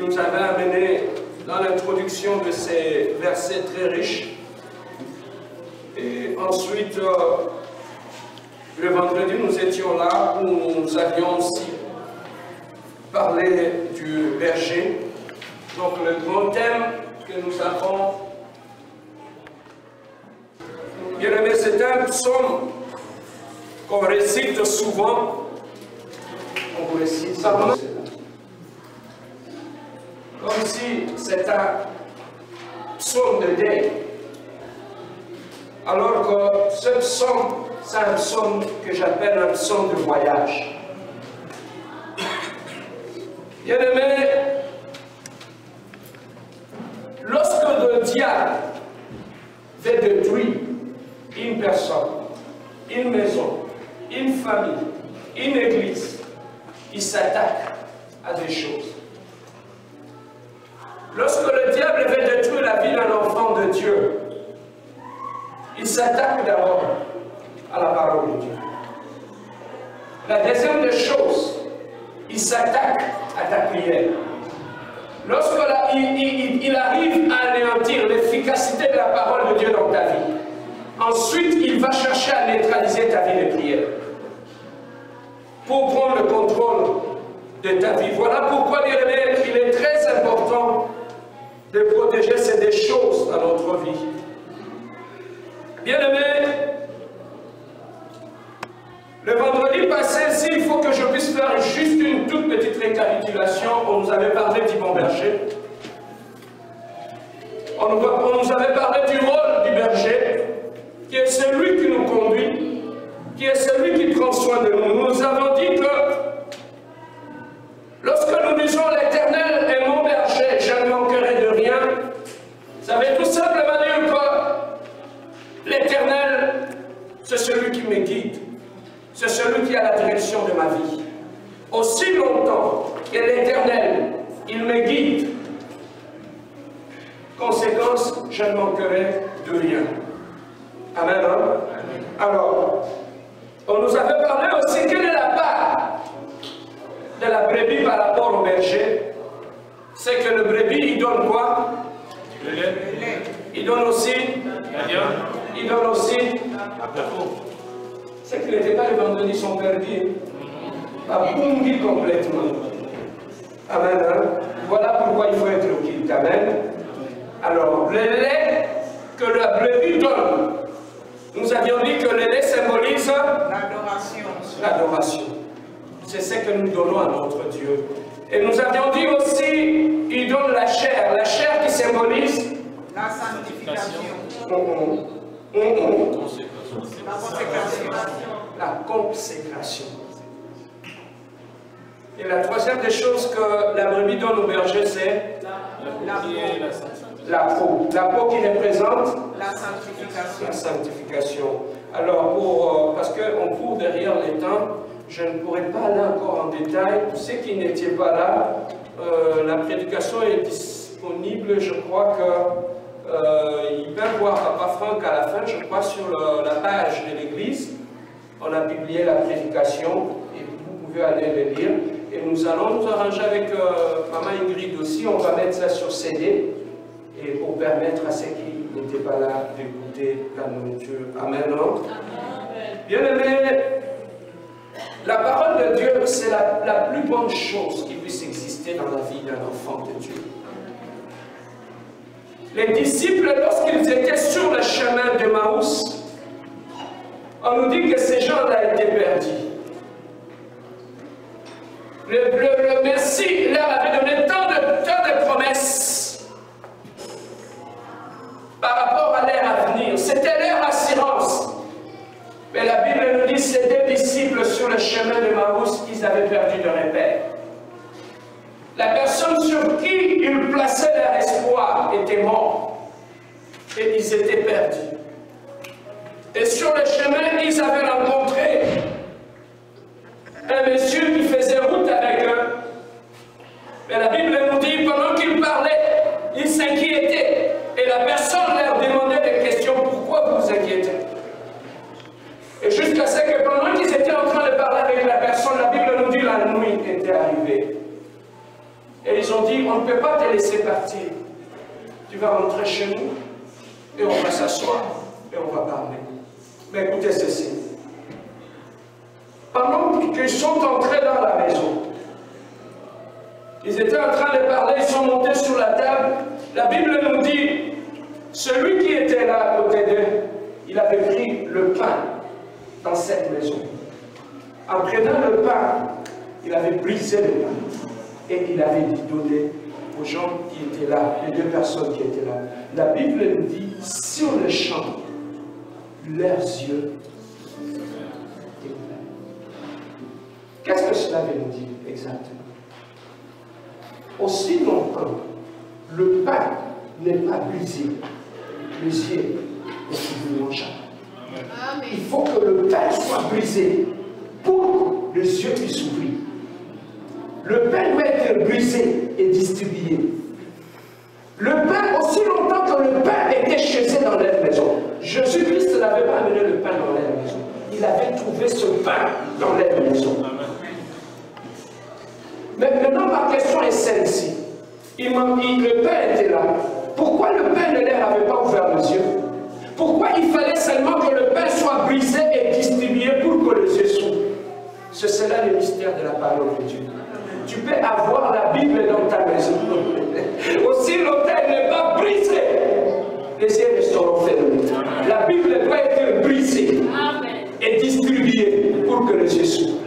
nous avait amené dans l'introduction de ces versets très riches. Et ensuite, le vendredi, nous étions là où nous avions aussi parlé du berger. Donc le grand thème que nous avons, bien aimé, c'est un psaume qu'on récite souvent. On vous récite ça comme si c'était un psaume de deuil. Alors que ce psaume, c'est un psaume que j'appelle un psaume de voyage. Bien aimé, lorsque le diable veut détruire une personne, une maison, une famille, une église, il s'attaque à des choses. Lorsque le diable veut détruire la vie d'un enfant de Dieu, il s'attaque d'abord à la parole de Dieu. La deuxième des choses, il s'attaque à ta prière. Lorsqu'il arrive à anéantir l'efficacité de la parole de Dieu dans ta vie, ensuite il va chercher à neutraliser ta vie de prière pour prendre le contrôle de ta vie. Voilà pourquoi, bien aimé, il est très important de protéger ces choses dans notre vie. Bien aimé, le vendredi passé, il faut que je puisse faire juste une toute petite récapitulation. On nous avait parlé du bon berger. On nous avait parlé du rôle du berger, qui est celui qui nous conduit, qui est celui qui prend soin de nous. Nous avons dit que lorsque nous disons l'Éternel est mon berger, je ne manquerai de rien, ça veut tout simplement dire que l'Éternel, c'est celui qui me guide. C'est celui qui a la direction de ma vie. Aussi longtemps que l'Éternel, il me guide, conséquence, je ne manquerai de rien. Amen. Hein? Alors, on nous avait parlé aussi quelle est la part de la brebis par rapport au berger. C'est que le brebis, il donne quoi? Le lait. Il donne aussi il donne aussi c'est qu'il n'était pas le vendredi son perdu. Pas boumbi complètement. Amen. Hein? Voilà pourquoi il faut être au kilt. Amen. Alors, le lait que la brebis donne, nous avions dit que le lait symbolise l'adoration. L'adoration. C'est ce que nous donnons à notre Dieu. Et nous avions dit aussi, il donne la chair qui symbolise la sanctification. La consécration. Et la troisième des choses que la brebis donne au berger, c'est la peau. La peau qui représente la sanctification. La sanctification. Alors, parce qu'on court derrière les temps, je ne pourrais pas aller encore en détail. Pour ceux qui n'étaient pas là, la prédication est disponible, je crois que ils peuvent voir Papa Franck à la fin, je crois, sur la page de l'église. On a publié la prédication et vous pouvez aller le lire. Et nous allons nous arranger avec Maman Ingrid aussi. On va mettre ça sur CD et pour permettre à ceux qui n'étaient pas là d'écouter la nourriture. Amen. Non? Bien aimé, la parole de Dieu, c'est la plus bonne chose qui puisse exister dans la vie d'un enfant de Dieu. Les disciples, lorsqu'ils étaient sur le chemin d'Emmaüs, on nous dit que ces gens-là étaient perdus. Le Messie leur avait donné tant de promesses par rapport à leur avenir. C'était leur assurance. Mais la Bible nous dit que ces deux disciples sur le chemin d'Emmaüs, ils avaient perdu de repère. La personne sur qui ils plaçaient leur espoir était morte. Et ils étaient perdus. Et sur le chemin, ils avaient rencontré un monsieur qui faisait route avec eux. Mais la Bible nous dit, pendant qu'ils parlaient, ils s'inquiétaient. Et la personne leur demandait des questions. Pourquoi vous vous inquiétez? Et jusqu'à ce que pendant qu'ils étaient en train de parler avec la personne, la Bible nous dit la nuit était arrivée. Et ils ont dit, on ne peut pas te laisser partir. Tu vas rentrer chez nous et on va s'asseoir et on va parler. Mais écoutez ceci. Pendant qu'ils sont entrés dans la maison, ils étaient en train de parler, ils sont montés sur la table. La Bible nous dit, celui qui était là à côté d'eux, il avait pris le pain dans cette maison. En prenant le pain, il avait brisé le pain et il avait donné aux gens qui étaient là, les deux personnes qui étaient là. La Bible nous dit, sur le champ, leurs yeux étaient ouverts. Qu'est-ce que cela veut nous dire exactement? Aussi longtemps, le pain n'est pas brisé, les yeux est ouvert en chaque. Il faut que le pain soit brisé pour que les yeux puissent s'ouvrir. Le pain doit être brisé et distribué. Le pain, aussi longtemps que le pain était chassé dans leur maison, Jésus-Christ n'avait pas amené le pain dans leur maison. Il avait trouvé ce pain dans leur maison. Mais maintenant, ma question est celle-ci. Le pain était là. Pourquoi le pain ne leur avait pas ouvert les yeux? Pourquoi il fallait seulement que le pain soit brisé et distribué pour que les yeux s'ouvrent? C'est cela le mystère de la parole de Dieu. Tu peux avoir la Bible dans ta maison. Aussi longtemps elle n'est pas brisée, les yeux resteront fermés. La Bible doit être brisée et distribuée pour que les yeux s'ouvrent.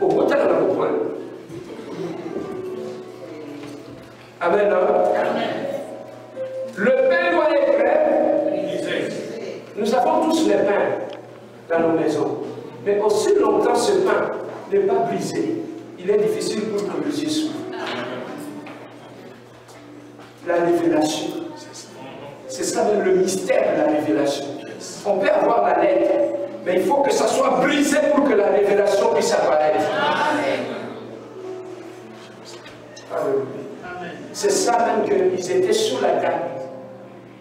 Au bout d'un point. Amen. Le pain doit être brisé. Nous avons tous les pains dans nos maisons. Mais aussi longtemps ce pain n'est pas brisé, il est difficile pour que les yeux s'ouvrent. La révélation. C'est ça même le mystère de la révélation. On peut avoir la lettre, mais il faut que ça soit brisé pour que la révélation puisse apparaître. Alléluia. C'est ça même qu'ils étaient sur la table.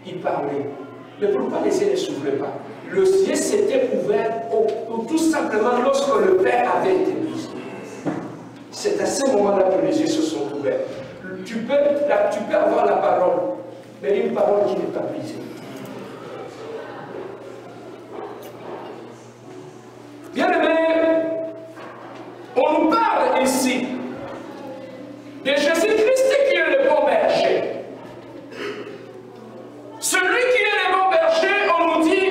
Ils parlaient. Mais pourquoi les yeux ne s'ouvraient pas? Le ciel s'était ouvert tout simplement lorsque le Père avait été brisé. C'est à ce moment-là que les yeux se sont ouverts. Tu peux avoir la parole, mais une parole qui n'est pas brisée. Bien-aimés, on nous parle ici de Jésus-Christ qui est le bon berger. Celui qui est le bon berger, on nous dit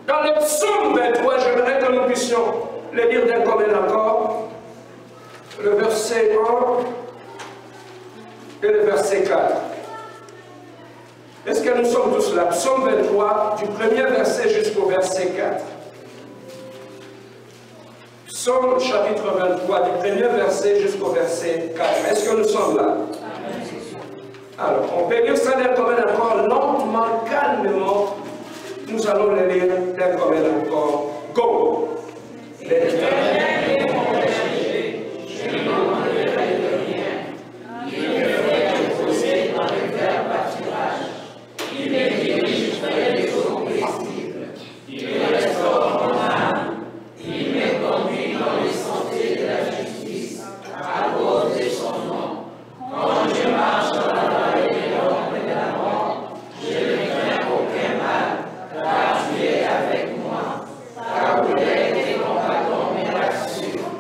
dans le psaume 23, j'aimerais que nous puissions le lire d'un commun encore, le verset 1 et le verset 4. Est-ce que nous sommes tous là? Psaume 23, du premier verset jusqu'au verset 4. Psaume chapitre 23, du premier verset jusqu'au verset 4. Est-ce que nous sommes là? Alors, on peut lire ça d'un commun encore lentement, calmement. Nous allons le lire d'un commun encore. Go! L'Éternel est mon berger, je ne manquerai de rien. Il me fait reposer dans les verts pâturages. Il me dirige vers les eaux paisibles. Il restaure mon âme. Il me conduit dans les sentiers de la justice, à cause de son nom. Quand je marche dans la vallée de l'ombre de la mort, je ne crains aucun mal, car tu es avec moi. Ta houlette et ton bâton me rassurent.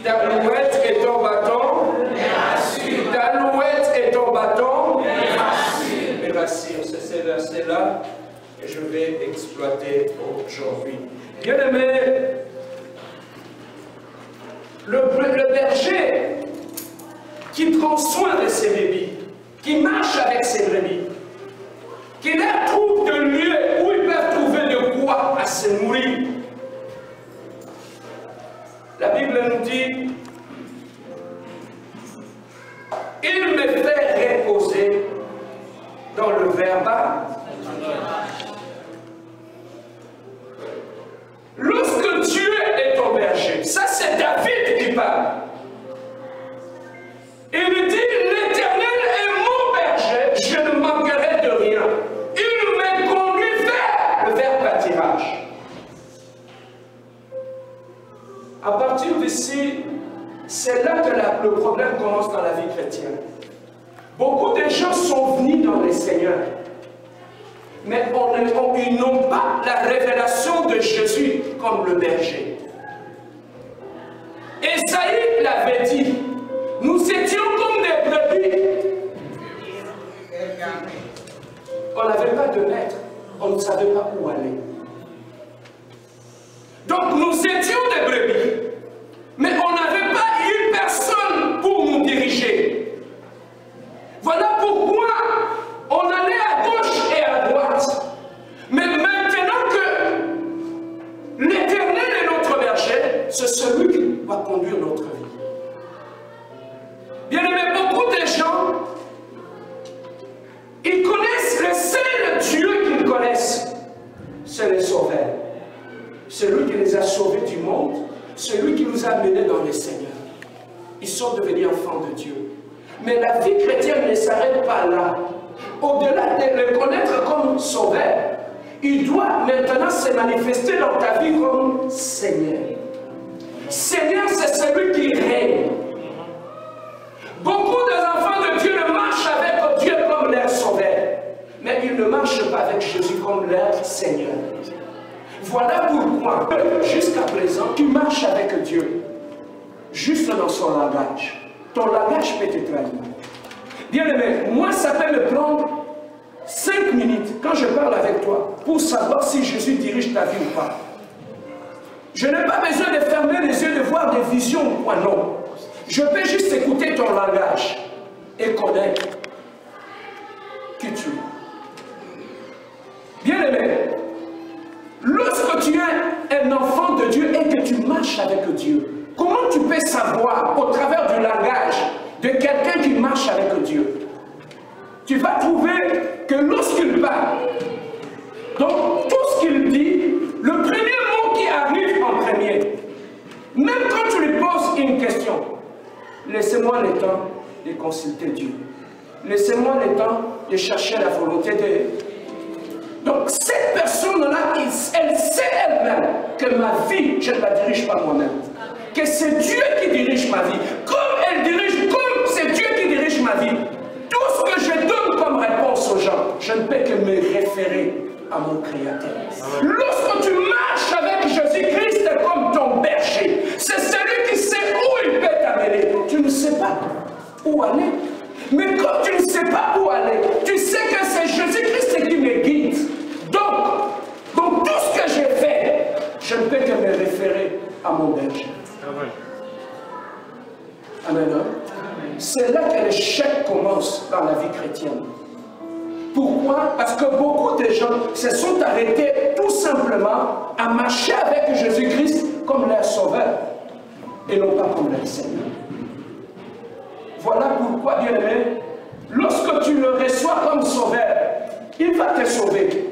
Ta louette et ton bâton me rassurent. Ta louette et ton bâton me rassurent. C'est ces versets-là que je vais exploiter aujourd'hui. Bien-aimés, le berger qui prend soin de ses brebis, qui marche avec ses brebis, qui leur trouve de lieux où ils peuvent trouver de quoi à se nourrir. La Bible nous dit, il me fait reposer dans le verbe. Lorsque Dieu est ton berger, ça c'est David qui parle. Il dit, l'Éternel est mon berger, je ne manquerai de rien. Il me conduit vers le vert pâturage. À partir d'ici, c'est là que le problème commence dans la vie chrétienne. Beaucoup de gens sont venus dans le Seigneur, mais ils n'ont pas la révélation de Jésus comme le berger. Esaïe l'avait dit, nous étions comme des brebis. On n'avait pas de maître, on ne savait pas où aller. Donc nous étions des brebis, mais on n'avait pas eu personne pour nous diriger. Voilà pourquoi on allait à gauche et à droite. Mais maintenant que l'Éternel est notre berger, c'est celui qui va conduire notre vie. Bien aimé, beaucoup de gens, ils connaissent le seul Dieu qu'ils connaissent, c'est le Sauveur. Celui qui les a sauvés du monde, celui qui nous a menés dans le Seigneur. Ils sont devenus enfants de Dieu. Mais la vie chrétienne ne s'arrête pas là. Au-delà de le connaître comme Sauveur, il doit maintenant se manifester dans ta vie comme Seigneur. Seigneur, c'est celui qui règne. Beaucoup d'enfants de Dieu ne marchent avec Dieu comme leur Sauveur, mais ils ne marchent pas avec Jésus comme leur Seigneur. Voilà pourquoi, jusqu'à présent, tu marches avec Dieu, juste dans son langage. Ton langage peut te trahir. Bien aimé, moi, ça peut me prendre 5 minutes, quand je parle avec toi, pour savoir si Jésus dirige ta vie ou pas. Je n'ai pas besoin de fermer les yeux, de voir des visions ou quoi, non. Je peux juste écouter ton langage et connaître qui tu es. Bien aimé, lorsque tu es un enfant de Dieu et que tu marches avec Dieu, comment tu peux savoir au travers du langage de quelqu'un qui marche avec Dieu? Tu vas trouver que lorsqu'il parle, donc tout ce qu'il dit, le premier mot qui arrive en premier, même quand tu lui poses une question, laissez-moi le temps de consulter Dieu. Laissez-moi le temps de chercher la volonté de Dieu. Donc cette personne-là, elle sait elle-même que ma vie, je ne la dirige pas moi-même. Que c'est Dieu qui dirige ma vie. Comme c'est Dieu qui dirige ma vie, tout ce que je donne comme réponse aux gens, je ne peux que me référer à mon Créateur. Lorsque tu marches avec Jésus-Christ comme ton berger, c'est celui qui sait où il peut t'amener. Tu ne sais pas où aller. Mais comme tu ne sais pas où aller, tu sais que c'est Jésus-Christ qui me guide. Donc tout ce que j'ai fait, je ne peux que me référer à mon berger. Amen. C'est là que l'échec commence dans la vie chrétienne. Pourquoi? Parce que beaucoup de gens se sont arrêtés tout simplement à marcher avec Jésus-Christ comme leur sauveur et non pas comme leur Seigneur. Voilà pourquoi, bien aimé, lorsque tu le reçois comme sauveur, il va te sauver.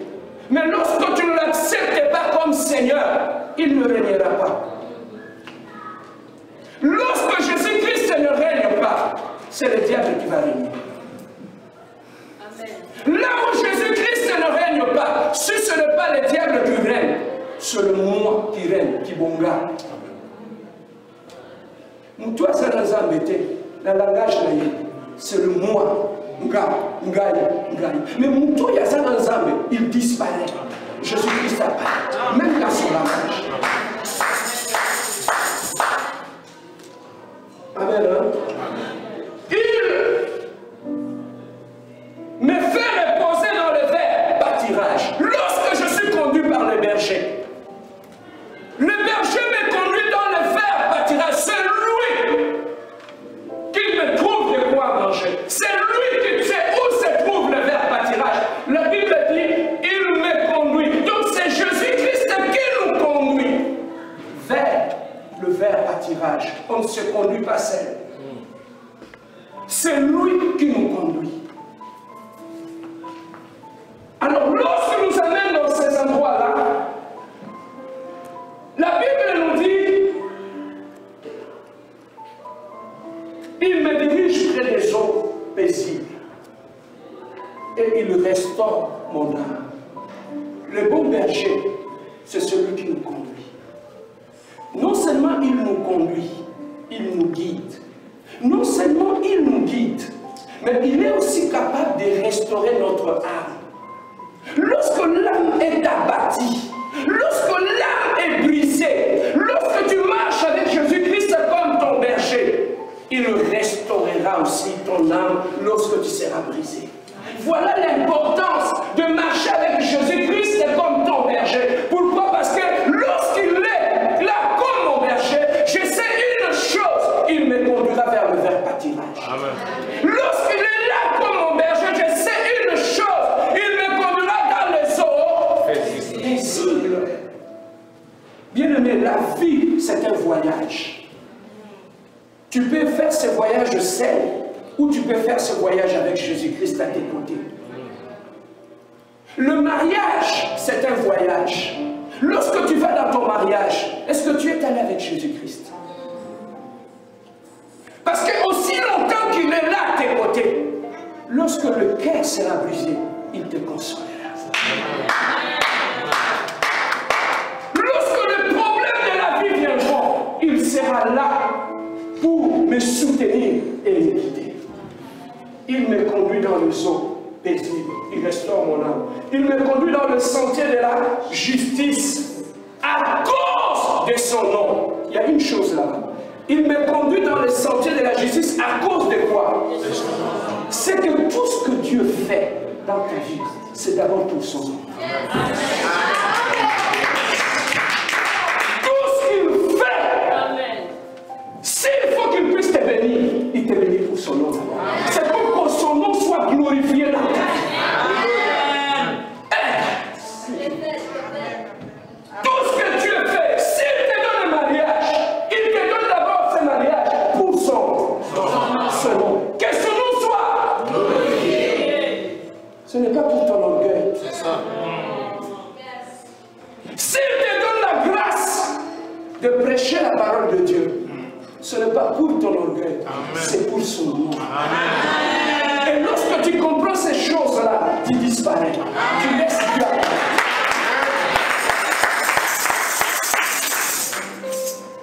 Mais lorsque tu ne l'acceptes pas comme Seigneur, il ne régnera pas. Lorsque Jésus-Christ ne règne pas, c'est le diable qui va régner. Amen. Là où Jésus-Christ ne règne pas, si ce n'est pas le diable qui règne, c'est le moi qui règne, qui bonga. Toi, ça nous a embêté. Le langage, c'est le moi. Mais Moutou Yazan Nzambe, il disparaît. Jésus-Christ apparaît, même dans son langage. Amen. Il me fait reposer dans le vert pâturage. Lorsque je suis conduit par le berger, le berger me conduit dans le vert pâturage. C'est lui qui me trouve de quoi manger. C'est lui qui sait où se trouve le vert pâturage. La Bible dit, il me conduit. Donc c'est Jésus-Christ qui nous conduit vers le vert pâturage. On ne se conduit pas seul. C'est lui qui nous conduit. Alors lorsque nous amène dans ces endroits-là, la Bible nous dit, il me dirige près des eaux paisibles et il restaure mon âme. Le bon berger, c'est celui qui nous conduit. Non seulement il nous conduit, il nous guide. Non seulement il nous guide, mais il est aussi capable de restaurer notre âme. Lorsque l'âme est abattue, lorsque l'âme est brisée, lorsque tu marches avec Jésus-Christ comme ton berger, il restaurera aussi ton âme lorsque tu seras brisé. Voilà l'importance de marcher avec Jésus-Christ comme ton berger. Pourquoi? Parce que lorsqu'il est là comme mon berger, je sais une chose, il me conduira vers le vert pâturage. Lorsqu'il est là comme mon berger, je sais une chose, il me conduira dans les eaux paisibles. Bien-aimé, la vie, c'est un voyage. Tu peux faire ce voyage seul, ou tu peux faire ce voyage avec Jésus-Christ à tes côtés. Le mariage, c'est un voyage. Lorsque tu vas dans ton mariage, est-ce que tu es allé avec Jésus-Christ? Parce que aussi longtemps qu'il est là à tes côtés, lorsque le cœur sera brisé, il te consolera. Lorsque le problème de la vie viendra, il sera là pour me soutenir et me guider. Il me conduit dans le eaux paisible, il restaure mon âme. Il me conduit dans le sentier de la justice à cause de son nom. Il y a une chose là-bas. Il me conduit dans le sentier de la justice à cause de quoi? C'est que tout ce que Dieu fait dans ta vie, c'est d'abord pour son nom. Tout ce qu'il fait, s'il faut qu'il puisse te bénir, il te bénit pour son nom. C'est pour que son nom soit glorifié dans ta vie. Tout ce que Dieu fait, s'il te donne un mariage, il te donne d'abord ce mariage pour son nom. Que son nom soit glorifié. Ce n'est pas pour ton orgueil. C'est ça. S'il te donne la grâce de prêcher la parole de Dieu, ce n'est pas pour ton orgueil, c'est pour son nom. Amen. Et lorsque tu comprends ces choses-là, tu disparais. Tu laisses Dieu.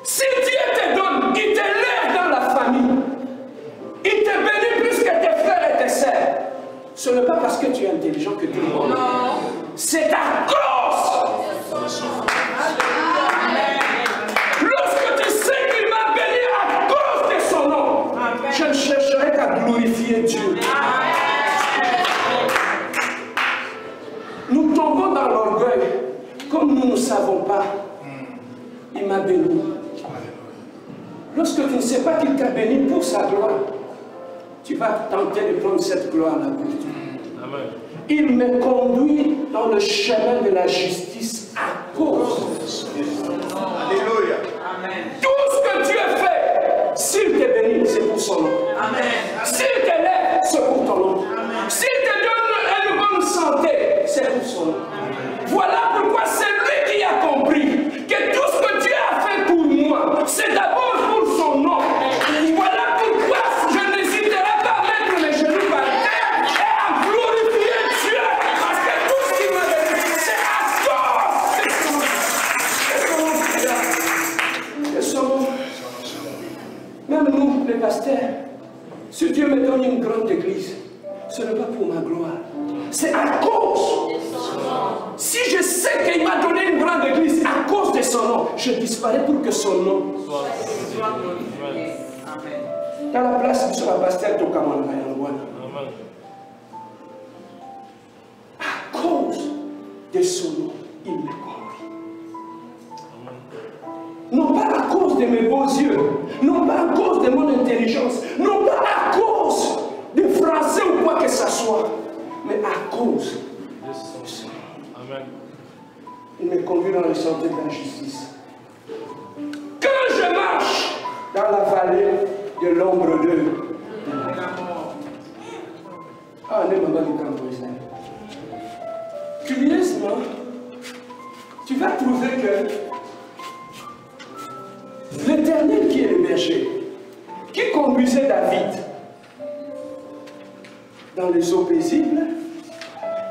Si Dieu te donne, il te lève dans la famille, il te bénit plus que tes frères et tes sœurs, ce n'est pas parce que tu es intelligent que tu es bon. C'est à cause. Lorsque tu sais qu'il m'a béni à cause de son nom, je ne chercherai qu'à glorifier Dieu. Nous tombons dans l'orgueil. Comme nous ne savons pas, il m'a béni. Lorsque tu ne sais pas qu'il t'a béni pour sa gloire, tu vas tenter de prendre cette gloire-là pour toi. Il me conduit dans le chemin de la justice à cause. Alléluia. Tout ce que Dieu fait, s'il te bénit, c'est pour son nom. S'il te lève, c'est pour ton nom. S'il te donne une bonne santé, c'est pour son nom. Voilà pourquoi c'est lui qui a compris que tout ce que Dieu a fait pour moi, c'est d'abord pour son nom. Voilà pourquoi je n'hésiterai pas à mettre les genoux par terre et à glorifier Dieu. Parce que tout ce qui m'a donné, c'est à cause de son nom. Même nous, les pasteurs, si Dieu me donne une grande église, ce n'est pas pour ma gloire. C'est à cause. Si je sais qu'il m'a donné une grande église à cause de son nom, je disparais pour que son nom soit glorifié. Dans la place où sera pasteur Tokamana. À cause de son nom, il me conduit. Non pas à cause de mes beaux yeux, non pas à cause de mon intelligence, non pas à cause de français ou quoi que ce soit, mais à cause de son nom. Amen. Il me conduit dans le sentier de la justice. Quand je marche dans la vallée de l'ombre de la mort. Ah, ne m'a pas dit curieusement, tu vas trouver que l'Éternel qui est le berger, qui conduisait David dans les eaux paisibles,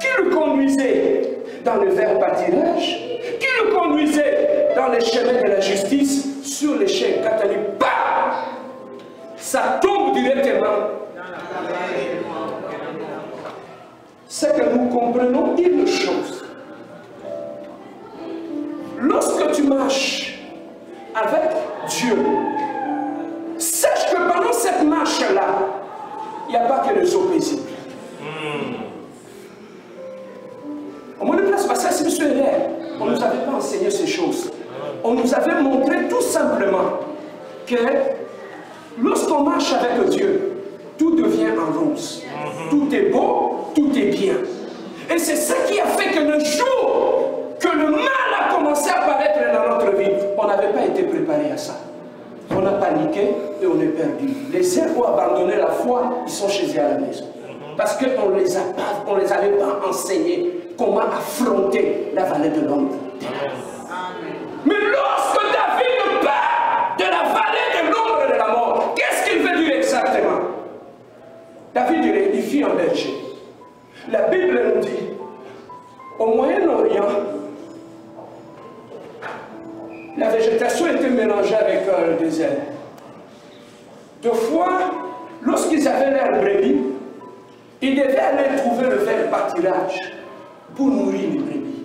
qui le conduisait dans le vert pâturage, qui le conduisait dans les chemins de la justice, sur les chaînes catholiques, ça tombe directement C'est que nous comprenons une chose. Lorsque tu marches avec Dieu, sache que pendant cette marche-là, il n'y a pas que les eaux paisibles. On me place parce que c'est réel. On ne nous avait pas enseigné ces choses. On nous avait montré tout simplement que lorsqu'on marche avec Dieu, tout devient en rose. Tout est beau, tout est bien. Et c'est ça qui a fait que le jour que le mal a commencé à apparaître dans notre vie, on n'avait pas été préparé à ça. On a paniqué et on est perdu. Les uns ont abandonné la foi, ils sont chez eux à la maison. Parce qu'on ne les avait pas enseignés comment affronter la vallée de l'ombre. Mais lorsque David part de la vallée de l'ombre de la mort, qu'est-ce qu'il veut dire exactement? David il édifie un berger. La Bible nous dit, au Moyen-Orient, la végétation était mélangée avec le désert. Deux fois, lorsqu'ils avaient l'air brebis, ils devaient aller trouver le vert pâturage pour nourrir les brebis.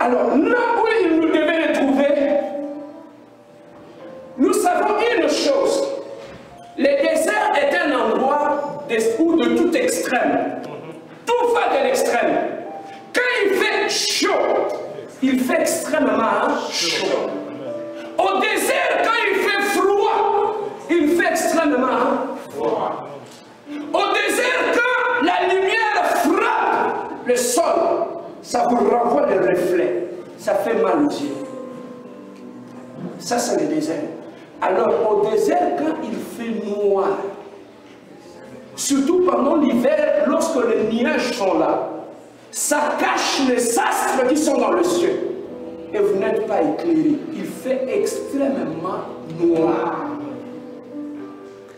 Alors, là où ils nous devaient les trouver, nous savons une chose. Le désert est un endroit où de tout extrême. Tout va de l'extrême. Quand il fait chaud, il fait extrêmement chaud. Au désert, quand il fait froid, il fait extrêmement froid. Au désert, quand la lumière frappe le sol, ça vous renvoie le reflet. Ça fait mal aux yeux. Ça, c'est le désert. Alors, au désert, quand il fait noir, surtout pendant l'hiver, lorsque les nuages sont là, ça cache les astres qui sont dans le ciel. Et vous n'êtes pas éclairé. Il fait extrêmement noir.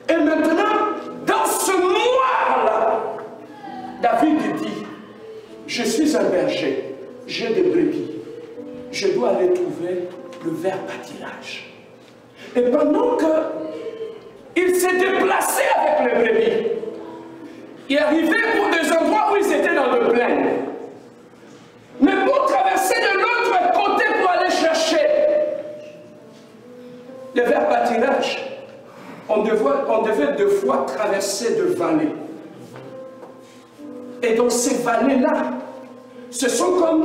Et maintenant, dans ce noir-là, David dit, je suis un berger, j'ai des brebis. Je dois aller trouver le vert pâturage. Et pendant qu'il s'est déplacé avec les brebis, il arrivait pour des endroits où ils étaient dans le plaine. Mais pour traverser de l'autre côté pour aller chercher le vert pâturage, on devait deux fois traverser de vallées. Et dans ces vallées-là, ce sont comme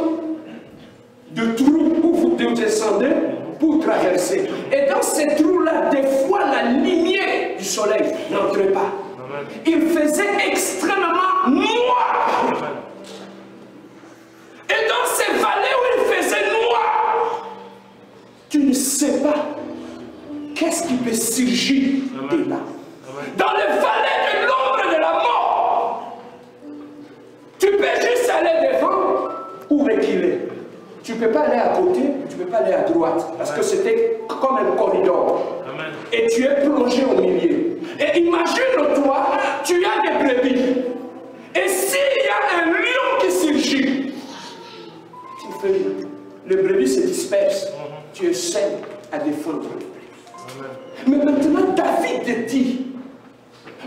de trous où vous descendez pour traverser. Et dans ces trous-là, des fois, la lumière du soleil n'entrait pas. Il faisait extrêmement noir. Et dans ces vallées où il faisait noir, tu ne sais pas qu'est-ce qui peut surgir de là. Dans les vallées de l'ombre de la mort, tu peux juste aller devant ou reculer. Tu ne peux pas aller à côté, tu ne peux pas aller à droite, parce que c'était comme un corridor. Amen. Et tu es plongé au milieu. Et imagine-toi, tu as des brebis. Et s'il y a un lion qui surgit, tu fais, le brebis se disperse. Tu es seul à défendre le brebis. Mais maintenant, David dit,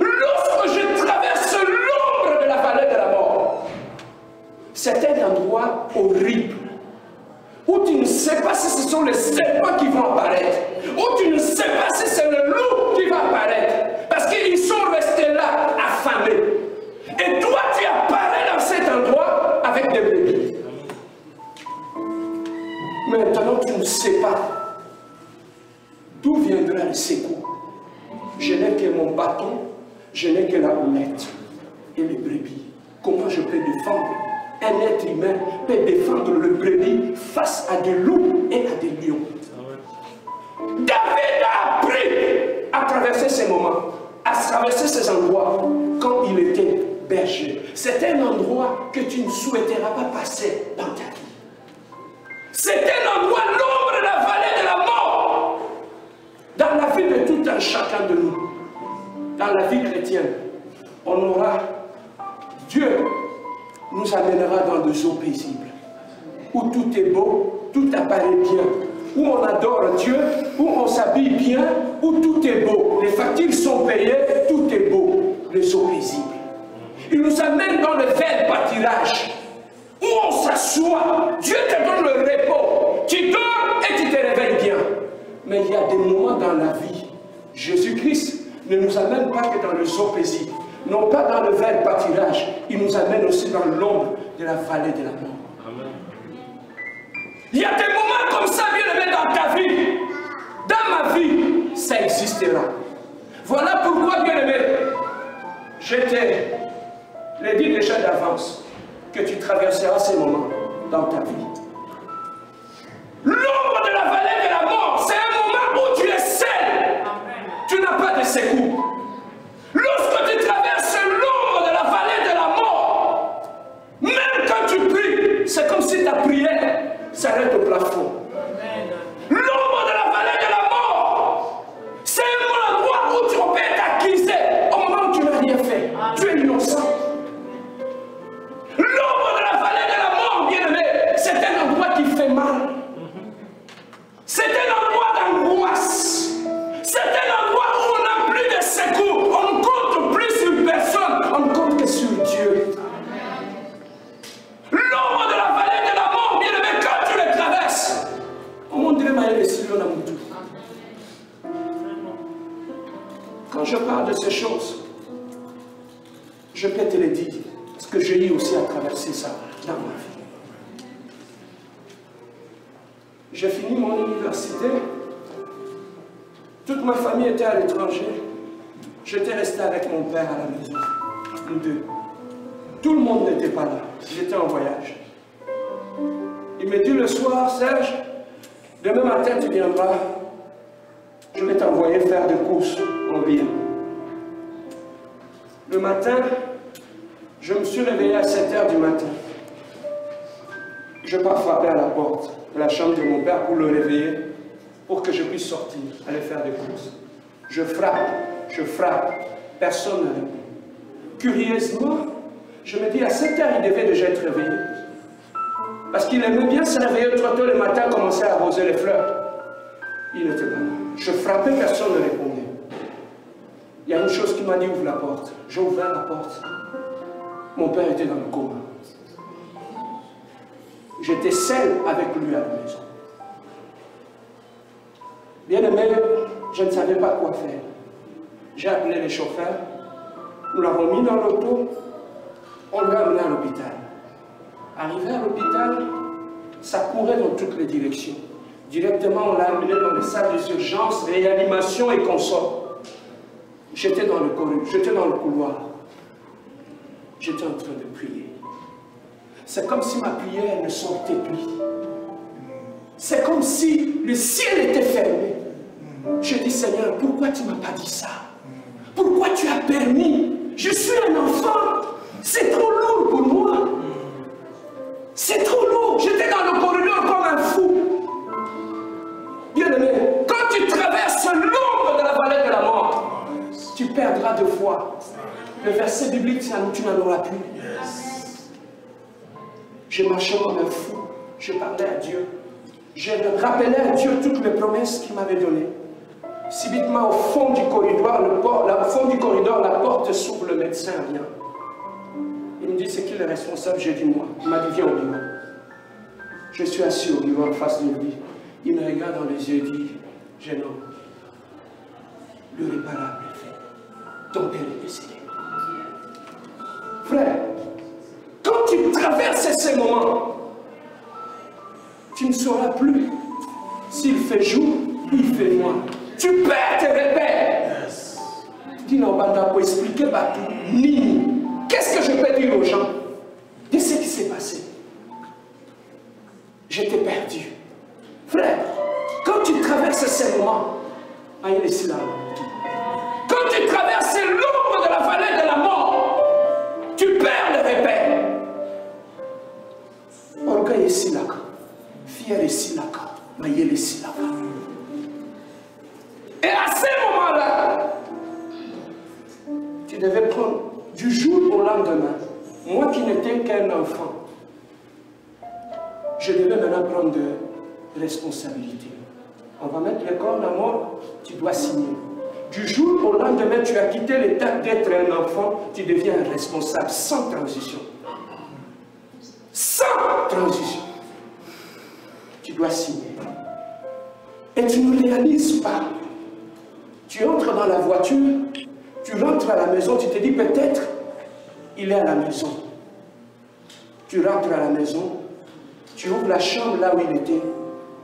lorsque je traverse l'ombre de la vallée de la mort, c'est un endroit horrible, où tu ne sais pas si ce sont les serpents qui vont apparaître, où tu ne sais pas si c'est le loup qui va apparaître, parce qu'ils sont restés là, affamés. Et toi, tu apparais dans cet endroit avec des brebis. Maintenant, tu ne sais pas d'où viendra le secours. Je n'ai que mon bâton, je n'ai que la houlette et les brebis. Comment je peux défendre? Un être humain peut défendre le brebis face à des loups et à des lions. David a appris à traverser ces moments, à traverser ces endroits quand il était berger. C'est un endroit que tu ne souhaiteras pas passer dans ta vie. C'est un endroit, l'ombre de la vallée de la mort. Dans la vie de tout un chacun de nous, dans la vie chrétienne, on aura Dieu nous amènera dans des eaux paisibles, où tout est beau, tout apparaît bien, où on adore Dieu, où on s'habille bien, où tout est beau. Les factures sont payées, les eaux paisibles. Il nous amène dans le vert pâturage, où on s'assoit. Dieu te donne le repos. Tu dors et tu te réveilles bien. Mais il y a des moments dans la vie, Jésus-Christ ne nous amène pas que dans les eaux paisibles, non pas dans le vert pâturage, il nous amène aussi dans l'ombre de la vallée de la mort. Amen. Il y a des moments comme ça, bien-aimé, dans ta vie. Dans ma vie, ça existera. Voilà pourquoi, bien-aimé, je te l'ai dit déjà d'avance, que tu traverseras ces moments dans ta vie. L'ombre de la vallée de la mort, c'est un moment où tu es seul. Tu n'as pas de secours. Lorsque tu traverses l'ombre de la vallée de la mort, même quand tu pries, c'est comme si ta prière s'arrête au plafond. L'ombre de la vallée de la mort, c'est un endroit où tu peux être accusé au moment où tu n'as rien fait. Tu es innocent. L'ombre de la vallée de la mort, bien-aimé, c'est un endroit qui fait mal. C'est un endroit d'angoisse. C'est un endroit où on n'a plus de secours. On ne compte plus sur personne. On ne compte que sur Dieu. L'ombre de la vallée de la mort, bien-aimé, quand tu le traverses, on dirait Maïle Silo Namoudou. Quand je parle de ces choses, je peux te le dire, parce que j'ai eu aussi à traverser ça dans ma vie. J'ai fini mon université. Toute ma famille était à l'étranger. J'étais resté avec mon père à la maison. Nous deux. Tout le monde n'était pas là. J'étais en voyage. Il me dit le soir, Serge, demain matin tu viendras. Je vais t'envoyer faire des courses en ville. Le matin, je me suis réveillé à 7 h du matin. Je pars frapper à la porte de la chambre de mon père pour le réveiller, pour que je puisse sortir, aller faire des courses. Je frappe, personne ne répond. Curieusement, je me dis à 7 h il devait déjà être réveillé. Parce qu'il aimait bien se réveiller trop tôt le matin, commencer à arroser les fleurs. Il n'était pas là. Je frappais, personne ne répondait. Il y a une chose qui m'a dit, ouvre la porte. J'ai ouvert la porte. Mon père était dans le coma. J'étais seul avec lui à la maison. Bien aimé, je ne savais pas quoi faire. J'ai appelé les chauffeurs. Nous l'avons mis dans l'auto. On l'a amené à l'hôpital. Arrivé à l'hôpital, ça courait dans toutes les directions. Directement, on l'a amené dans les salles d'urgence, réanimation et consort. J'étais dans le corridor, j'étais dans le couloir. J'étais en train de prier. C'est comme si ma prière ne sortait plus. C'est comme si le ciel était fermé. Je dis, Seigneur, pourquoi tu ne m'as pas dit ça? Pourquoi tu as permis? Je suis un enfant. C'est trop lourd pour moi. C'est trop lourd. J'étais dans le corridor comme un fou. Bien-aimé, quand tu traverses l'ombre de la vallée de la mort, tu perdras de foi. Le verset biblique, tu n'en auras plus. Je marchais comme un fou. Je parlais à Dieu. Je rappelais à Dieu toutes les promesses qu'il m'avait données. Subitement, au fond du corridor, la porte s'ouvre, le médecin vient. Il me dit, c'est qui le responsable? J'ai dit, moi. Il m'a dit, viens au bureau. Je suis assis au bureau en face de lui. Il me regarde dans les yeux et dit, jeune homme, le réparable est fait. Ton père est décédé. Frère, quand tu traverses ces moments, tu ne sauras plus s'il fait jour ou il fait noir. Tu perds tes repères. Tu n'as pas pour expliquer tout. Ni. Qu'est-ce que je peux dire aux gens de ce qui s'est passé? J'étais perdu. Frère, quand tu traverses ces moments, aïe les là. Quand tu traverses l'ombre de la vallée de la mort, tu perds le repère. Orgueil est silaka, fier est silaka, maïe est silaka. Et à ce moment-là, tu devais prendre du jour au lendemain. Moi qui n'étais qu'un enfant, je devais maintenant prendre de responsabilité. On va mettre le corps à mort, tu dois signer. Du jour au lendemain, tu as quitté l'état d'être un enfant, tu deviens un responsable sans transition. Sans transition. Tu dois signer. Et tu ne réalises pas. Tu entres dans la voiture, tu rentres à la maison, tu te dis peut-être, il est à la maison. Tu rentres à la maison, tu ouvres la chambre là où il était,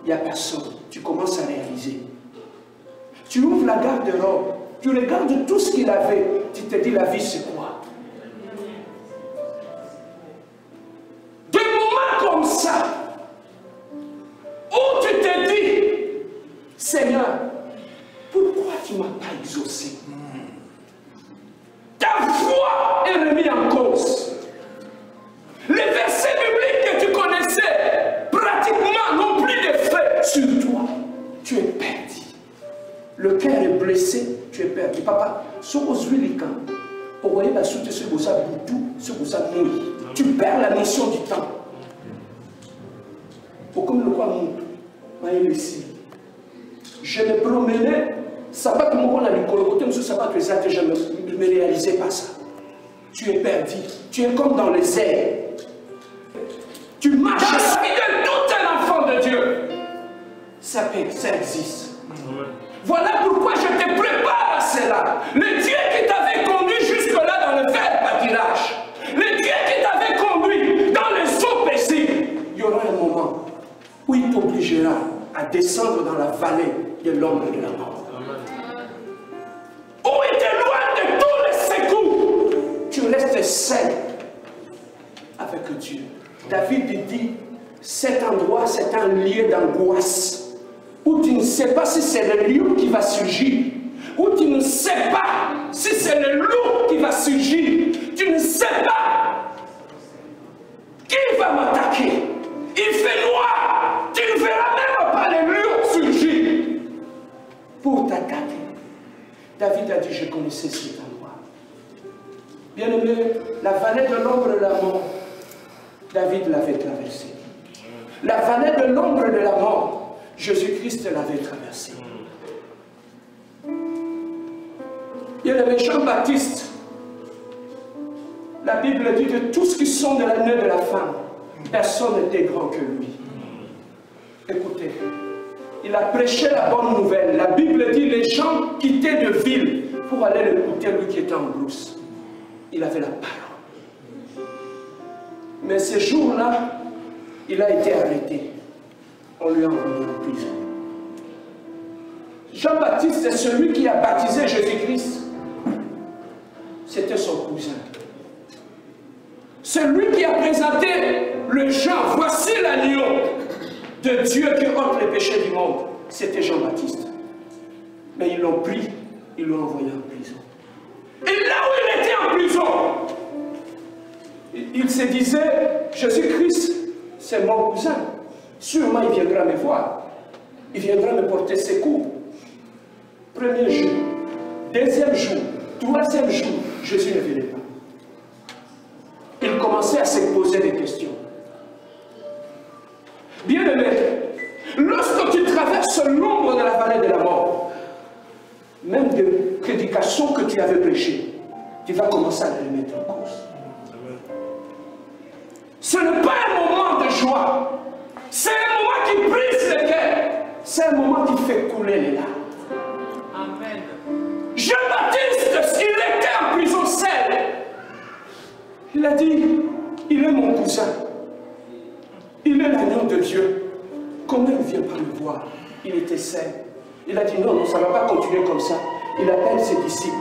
il n'y a personne. Tu commences à réaliser. Tu ouvres la garde-robe, tu regardes tout ce qu'il avait, tu te dis la vie c'est quoi? Des moments comme ça, où tu te dis, Seigneur, pourquoi tu ne m'as pas exaucé? Ta foi est remise en cause. Les versets bibliques que tu connaissais, pratiquement n'ont plus d'effet sur toi. Tu es perdu. Le cœur est blessé, tu es perdu. Papa, ce que je veux dire, vous voyez la suite, ce que ça boutou, ce que ça mouille. Tu perds la notion du temps. Pour comme le quoi mon ici. Je me promenais, ça va comme on a du côté, ça va que je ne me réalisais pas ça. Tu es perdu. Tu es comme dans les airs. Tu marches dans la vie de tout un enfant de Dieu. Ça existe. Voilà pourquoi je te prépare à cela. Le Dieu qui t'avait conduit jusque-là dans le vert pâturage, le Dieu qui t'avait conduit dans les eaux paisibles, il y aura un moment où il t'obligera à descendre dans la vallée de l'ombre de la mort. Où il t'éloigne de tous les secours. Tu restes seul avec Dieu. David dit, cet endroit, c'est un lieu d'angoisse. Où tu ne sais pas si c'est le lion qui va surgir, où tu ne sais pas si c'est le loup qui va surgir, tu ne sais pas qui va m'attaquer. Il fait noir, tu ne verras même pas les lions surgir pour t'attaquer. David a dit, je connaissais cet endroit. Bien aimé, la vallée de l'ombre de la mort, David l'avait traversée. La vallée de l'ombre de la mort, Jésus-Christ l'avait traversé. Il y a le Jean-Baptiste. La Bible dit de tous qui sont de l'année de la femme, personne n'était grand que lui. Écoutez, il a prêché la bonne nouvelle. La Bible dit les gens quittaient de ville pour aller l'écouter, lui qui était en brousse. Il avait la parole. Mais ce jour-là, il a été arrêté. On lui a envoyé en prison. Jean-Baptiste, c'est celui qui a baptisé Jésus-Christ. C'était son cousin. Celui qui a présenté le Jean, voici l'agneau de Dieu qui ôte les péchés du monde. C'était Jean-Baptiste. Mais ils l'ont pris, ils l'ont envoyé en prison. Et là où il était en prison, il se disait, Jésus-Christ, c'est mon cousin. Sûrement, il viendra me voir. Il viendra me porter secours. Premier jour, deuxième jour, troisième jour, Jésus ne venait pas. Il commençait à se poser des questions. Bien-aimé, lorsque tu traverses l'ombre de la vallée de la mort, même des prédications que tu avais prêchées, tu vas commencer à les remettre en cause. Ce n'est pas un moment de joie. C'est un moment qui brise le cœur. C'est un moment qui fait couler les larmes. Amen. Jean-Baptiste, il était en prison seul. Il a dit, il est mon cousin. Il est l'agneau de Dieu. Comment il ne vient pas me voir? Il était seul. Il a dit, non, non, ça ne va pas continuer comme ça. Il appelle ses disciples.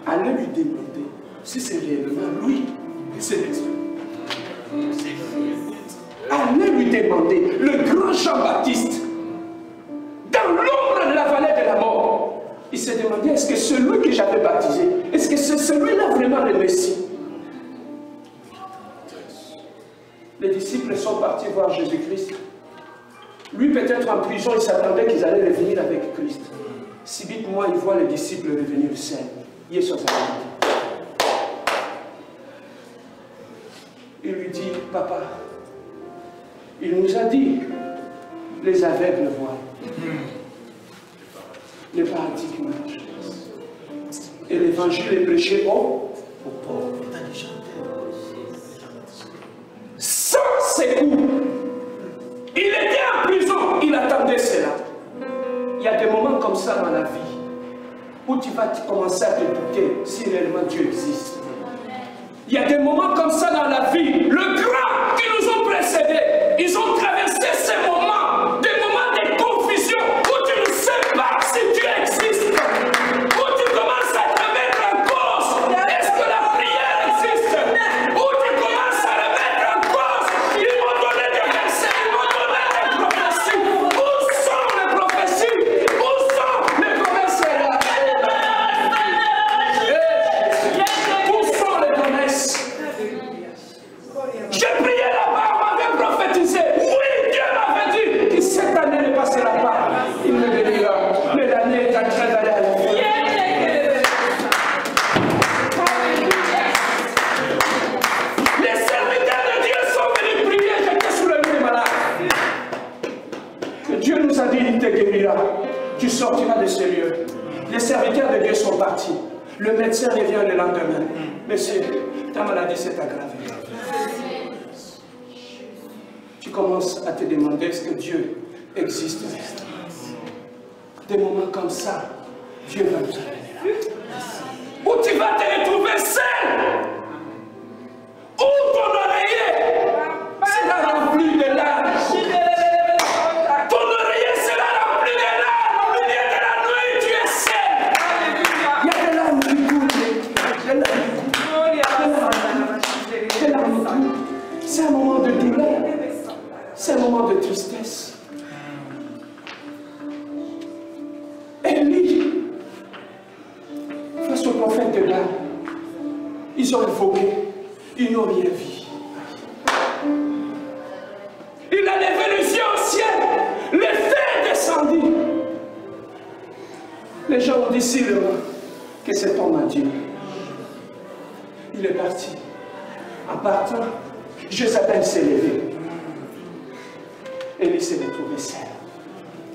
Allez lui demander si c'est réellement lui que c'est l'Esprit. Allez lui demander, le grand Jean-Baptiste, dans l'ombre de la vallée de la mort, il s'est demandé, est-ce que celui que j'avais baptisé, est-ce que c'est celui-là vraiment le Messie? Les disciples sont partis voir Jésus-Christ. Lui, peut-être en prison, il s'attendait qu'ils allaient revenir avec Christ. Si vite, moi, il voit les disciples revenir seuls. Il est sur sa tête. Il lui dit, papa, il nous a dit, les aveugles voient, les paralytiques marchent. Et l'évangile est prêché aux pauvres. Sans ses coups, il était en prison, il attendait cela. Il y a des moments comme ça dans la vie où tu vas commencer à te douter si réellement Dieu existe. Il y a des moments comme ça dans la vie. Le grand qui nous ont précédés, ils ont traversé ces moments, des moments de confusion où tu ne sais pas si Dieu existe, où tu commences à te mettre en cause. Est-ce que la prière existe? Où tu commences à le mettre en cause. Ils m'ont donné des versets, ils m'ont donné des prophéties. Où sont les prophéties? Où sont les promesses? Où sont les promesses? J'ai prié là-bas, on m'avait prophétisé. Oui, Dieu m'avait dit que cette année ne passera pas. Il me bénira. Mais l'année est en train d'aller à la fin. Les serviteurs de Dieu sont venus prier. J'étais sous le lit des malades. Que Dieu nous a dit, il te guérira. Tu sortiras de ce lieu. Les serviteurs de Dieu sont partis. Le médecin revient le lendemain. Monsieur, ta maladie s'est aggravée. Tu commences à te demander est-ce que Dieu existe. Des moments comme ça, Dieu va nous amener là. Où tu vas te retrouver seul. Où ton oreiller sera rempli de larmes. Ton oreiller sera rempli de larmes. Au milieu de la nuit, tu es seul. Il y a des larmes qui coulent. Des larmes qui coulent. C'est un moment de douleur. C'est un moment de tristesse. Élie, face au prophète de Baal, ils ont invoqué, ils n'ont rien vu. Il a levé les yeux au ciel, le feu descendit. Les gens ont dit seulement que cet homme a Dieu. Il est parti. En partant, Jézabel s'est levé. Élie s'est retrouvé seul.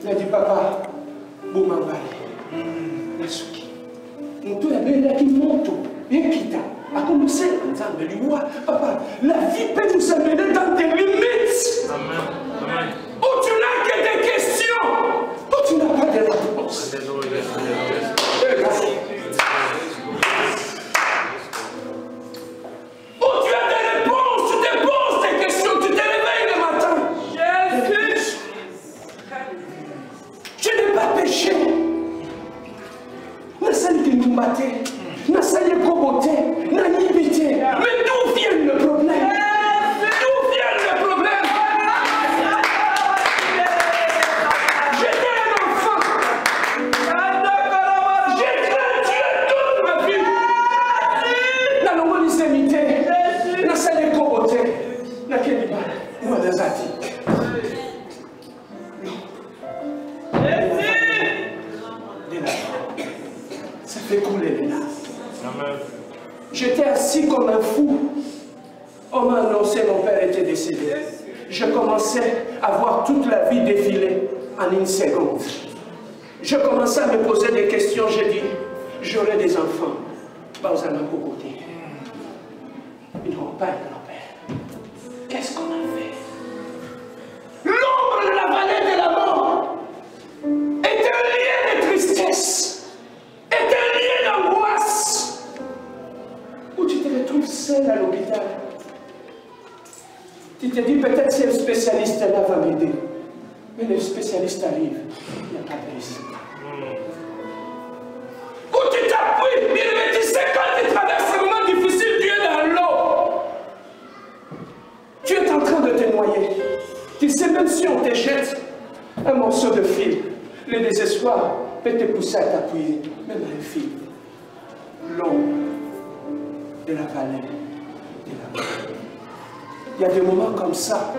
Il a dit, papa, Boumambari, Nasuki, Moutou ya bela qui monte, et quitta. A commencé à me dire, papa, la vie peut nous amener dans des limites. Amen. Où tu n'as que des questions, où tu n'as pas de réponse. Mais d'où vient le problème? D'où vient le problème? J'étais un enfant. J'ai craint Dieu toute ma vie. Dans le monde islamique, dans cette communauté, dans quel bal, moi des Asiatiques. Ça fait couler les larmes. J'étais assis comme un fou. On m'a annoncé que mon père était décédé. Je commençais à voir toute la vie défiler en une seconde. Je commençais à me poser des questions. J'ai dit, j'aurai des enfants. Bah, vous allez beaucoup côté. Ils n'auront pas un grand-père. Qu'est-ce qu'on a fait? L'ombre de la vallée de la mort est un lien de tristesse, est un lien d'angoisse, où tu te retrouves seul à l'hôpital. Tu te dis peut-être si un spécialiste là va m'aider. Mais le spécialiste arrive, il n'y a pas de risque. Où tu t'appuies, il me dit c'est quand tu traverses un moment difficile, tu es dans l'eau. Tu es en train de te noyer. Tu sais même si on te jette un morceau de fil, le désespoir peut te pousser à t'appuyer, même à un fil. L'ombre de la vallée de la mort. Il y a des moments comme ça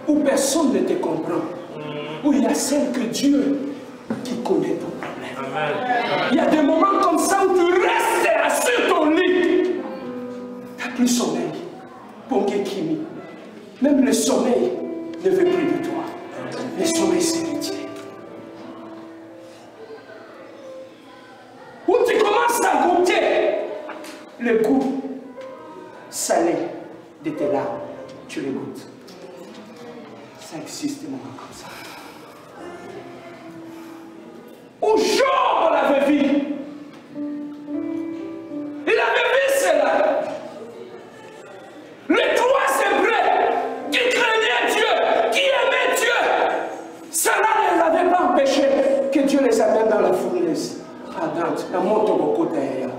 où personne ne te comprend, où il y a celle que Dieu qui connaît ton problème. Amen. Il y a des moments comme ça où tu restes sur ton lit. Tu n'as plus sommeil. Pongekimi. Même le sommeil ne veut plus de toi. Le sommeil s'est retiré. Où tu commences à goûter le goût salé de tes larmes, tu les goûtes. Ça existe des moments comme ça. Au jour on l'avait vu. Il avait vu cela. Les trois Hébreux qui craignaient Dieu, qui aimaient Dieu, cela ne l'avait pas empêché que Dieu les amène dans la fournaise ardente, dans mon toboko derrière.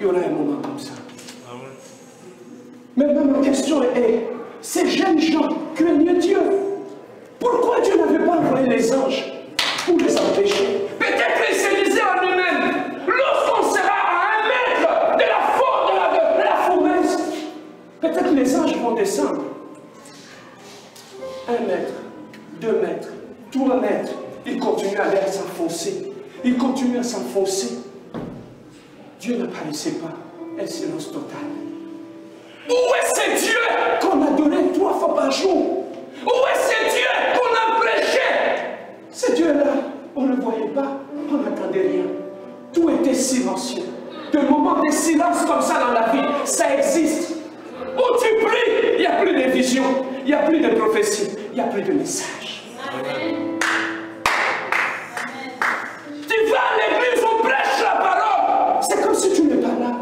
Il y aura un moment comme ça. Maintenant, ma question est, ces jeunes gens craignaient Dieu. Pourquoi Dieu n'avait pas envoyé les anges pour les empêcher? Peut-être qu'ils se disaient en eux-mêmes, lorsqu'on sera à 1 mètre de la fournaise, peut-être les anges vont descendre. 1 mètre, 2 mètres, 3 mètres. Ils continuent à s'enfoncer. Ils continuent à s'enfoncer. Dieu n'apparaissait pas. Un silence total. Où est ce Dieu qu'on adorait 3 fois par jour? Où est ce Dieu qu'on a prêché? Ce Dieu-là, on ne le voyait pas, on n'entendait rien. Tout était silencieux. Des moments de silence comme ça dans la vie, ça existe. Où tu pries, il n'y a plus de vision, il n'y a plus de prophétie, il n'y a plus de message. Amen. Tu vas à l'église, on prêche la parole. C'est comme si tu n'es pas là.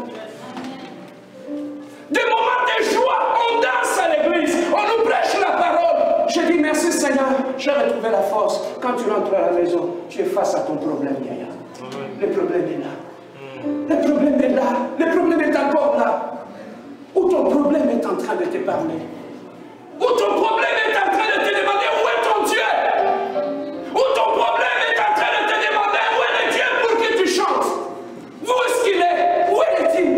Des moments de joie, on danse à l'église, on nous prêche la parole. Je dis merci Seigneur, j'ai retrouvé la force. Quand tu rentres à la maison, tu es face à ton problème, Yaya. Le problème est là. Le problème est là. Le problème est encore là. Où ton problème est en train de te parler. Où ton problème est en train de te demander où est ton Dieu. Où ton problème est en train de te demander où est le Dieu pour qui tu chantes. Où est-ce qu'il est? Où est-il?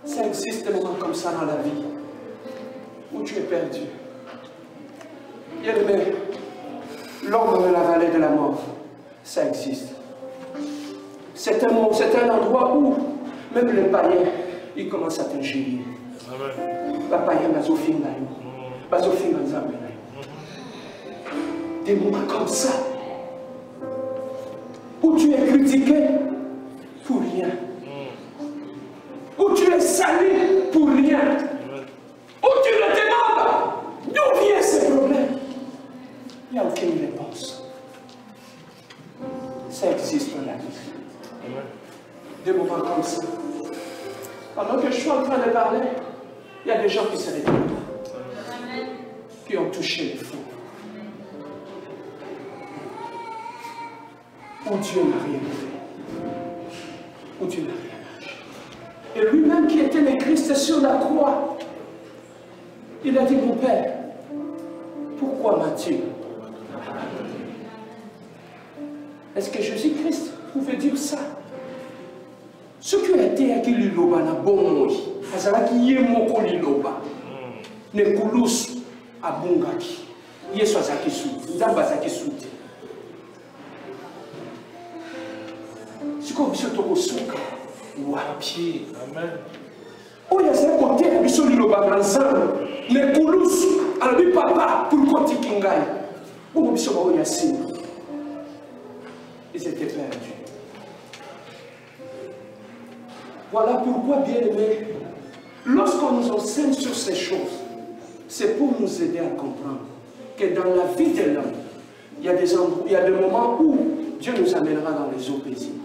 Ça existe des moments comme ça dans la vie, où tu es perdu. Bien-aimé, l'ombre de la vallée de la mort, ça existe. C'est un endroit où même les païens, ils commencent à t'ingérer. Les païens, des moments comme ça, où tu es critiqué pour rien. Où tu es sali pour rien. Où tu te demandes d'où vient ce problème. Il n'y a aucune réponse. Ça existe dans la vie. Des moments comme ça. Pendant que je suis en train de parler, il y a des gens qui se réveillent, qui ont touché les fonds. Où Dieu n'a rien fait. Où Dieu n'a rien fait. Et lui-même qui était le Christ sur la croix, il a dit, mon Père, pourquoi m'as-tu? Est-ce que Jésus-Christ pouvait dire ça? Ce qui a été à qui liloba na bomoi, azala ki ye moko liloba, ne kulus abungaki, Yesu azaki suti, nzamba azaki suti. Siko biso toko suka, wapi, amen. Oya azali kote ya biso liloba na nzambe, ne kulus, alobi papa, pour koti kingai. Bongo biso ba oya sima. Ils étaient perdus. Voilà pourquoi, bien-aimés, lorsqu'on nous enseigne sur ces choses, c'est pour nous aider à comprendre que dans la vie de l'homme, il y a des moments où Dieu nous amènera dans les eaux paisibles.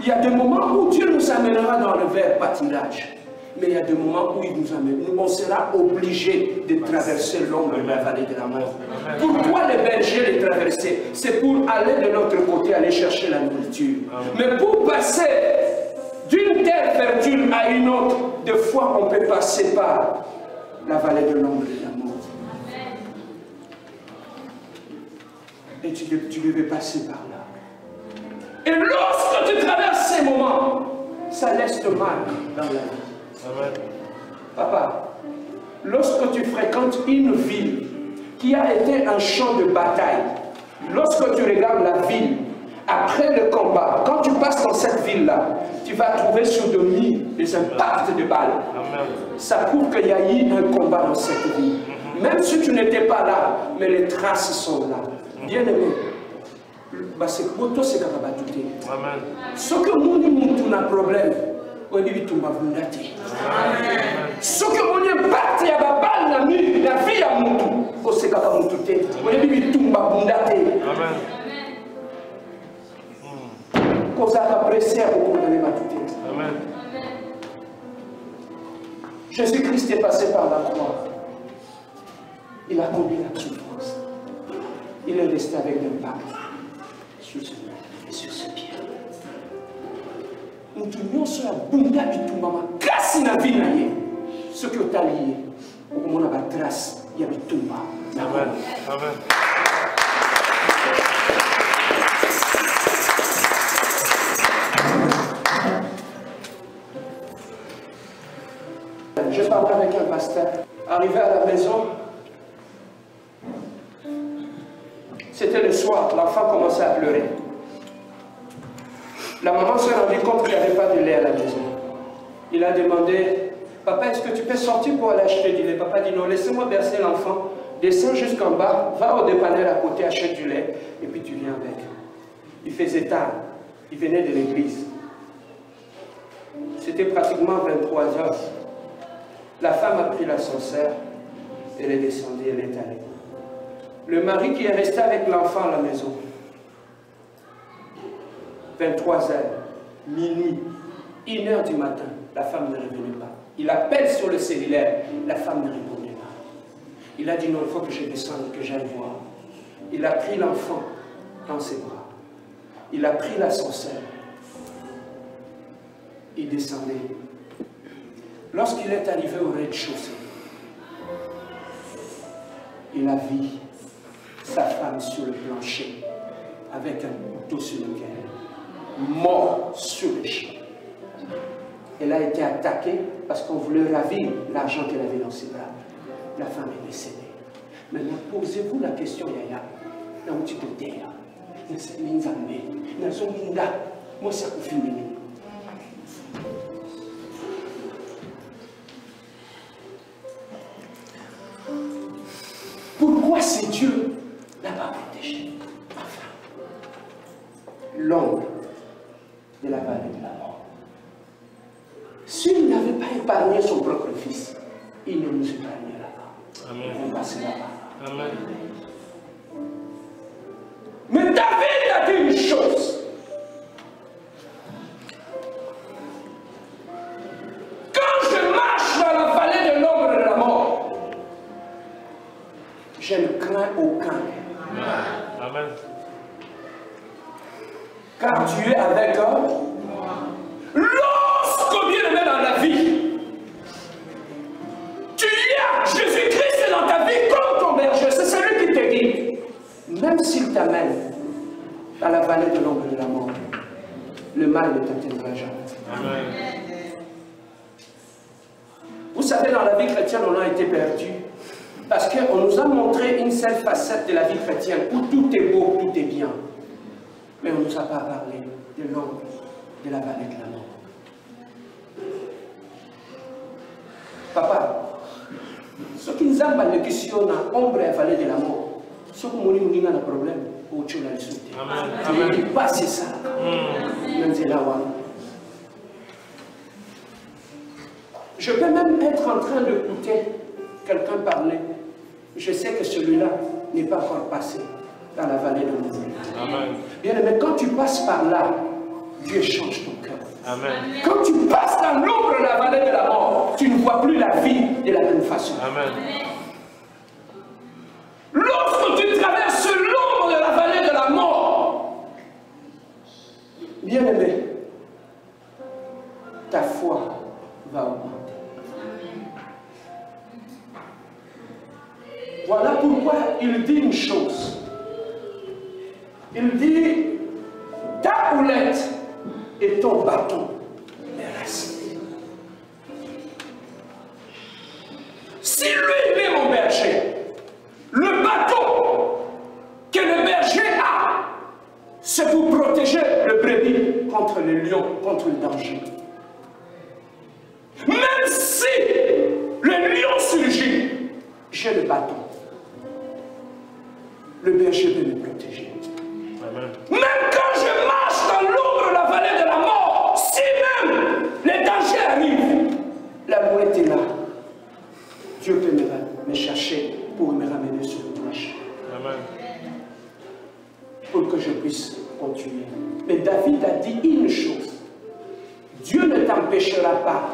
Il y a des moments où Dieu nous amènera dans le vert pâturage. Mais il y a des moments où il nous amène. On sera obligé de traverser l'ombre de la vallée de la mort. Pourquoi les bergers les traverser? C'est pour aller de l'autre côté, aller chercher la nourriture. Mais pour passer d'une terre fertile à une autre, des fois on peut passer par la vallée de l'ombre de la mort. Et tu devais passer par là. Et lorsque tu traverses ces moments, ça laisse te marque dans la vie. Amen. Papa, lorsque tu fréquentes une ville qui a été un champ de bataille, lorsque tu regardes la ville, après le combat, quand tu passes dans cette ville-là, tu vas trouver sur de mines des impacts de balles. Amen. Ça prouve qu'il y a eu un combat dans cette ville. Même si tu n'étais pas là, mais les traces sont là. Bien aimé. Ce que nous a un problème. On dit que tu m'as vundati. Ce que mon impact y a pas la vie à mon tout. On sait qu'à mon tout est. On dit que tu m'as vundati. Amen. Cause à apprécier au cours de l'humanité. Amen. Jésus-Christ est passé par la croix. Il a conduit la souffrance. Il est resté avec l'impact sur ce mur et sur ce pied. Nous tournions sur la bunda du tout maman. Grâce à la vie, ce que tu as lié, au moment où on a la trace, il y a du tout maman. Amen. Amen. Je parlais avec un pasteur. Arrivé à la maison, c'était le soir, l'enfant commençait à pleurer. La maman s'est rendue compte qu'il n'y avait pas de lait à la maison. Il a demandé, papa, est-ce que tu peux sortir pour aller acheter du lait? Papa dit non, laissez-moi bercer l'enfant, descends jusqu'en bas, va au dépanneur à côté, achète du lait, et puis tu viens avec. Il faisait tard, il venait de l'église. C'était pratiquement 23 heures. La femme a pris l'ascenseur, elle est descendue, elle est allée. Le mari qui est resté avec l'enfant à la maison, 23 heures, minuit, 1 h du matin, la femme ne revenait pas. Il appelle sur le cellulaire, la femme ne répondait pas. Il a dit non, il faut que je descende, que j'aille voir. Il a pris l'enfant dans ses bras. Il a pris l'ascenseur. Il descendait. Lorsqu'il est arrivé au rez-de-chaussée, il a vu sa femme sur le plancher avec un couteau sur le cœur, mort sur le champ. Elle a été attaquée parce qu'on voulait ravir l'argent qu'elle avait dans ses bras. La femme est décédée. Maintenant, posez-vous la question, Yaya. Dans un petit côté, moi, ça confirme. Pourquoi c'est Dieu n'a pas protégé ma femme? L'ombre de la vallée de la mort. S'il n'avait pas épargné son propre fils, il ne nous épargnera pas. Amen. On passera pas. Amen. Mais David a dit une chose. Quand je marche dans la vallée de l'ombre de la mort, je ne crains aucun. Amen. Car tu es avec eux. Lorsque bien aimé dans la vie, tu y as Jésus-Christ dans ta vie comme ton berger. C'est celui qui te guide. Même s'il t'amène dans la vallée de l'ombre de la mort, le mal ne t'atteindra jamais. Amen. Vous savez, dans la vie chrétienne, on a été perdu. Parce qu'on nous a montré une seule facette de la vie chrétienne où tout est beau, tout est bien. Mais on ne nous a pas parlé de l'ombre de la vallée de la mort. Papa, ce qui nous a parlé de l'ombre de la vallée de la mort, ce que nous avons un problème, pour tu l'as insulté. Tu ne dis pas c'est ça. Même c'est là où. Je peux même être en train d'écouter quelqu'un parler. Je sais que celui-là n'est pas encore passé dans la vallée de l'ombre. Bien aimé, quand tu passes par là, Dieu change ton cœur. Amen. Quand tu passes dans l'ombre de la vallée de la mort, tu ne vois plus la vie de la même façon. Amen. Lorsque tu traverses l'ombre de la vallée de la mort, bien aimé, ta foi va augmenter. Voilà pourquoi il dit une chose. Il dit, ta houlette et ton bâton me restent. Si lui est mon berger, le bâton que le berger a, c'est pour protéger le brebis contre le lion, contre le danger. Même si le lion surgit, j'ai le bâton. Le berger peut me protéger. Amen. Même quand je marche dans l'ombre de la vallée de la mort, si pas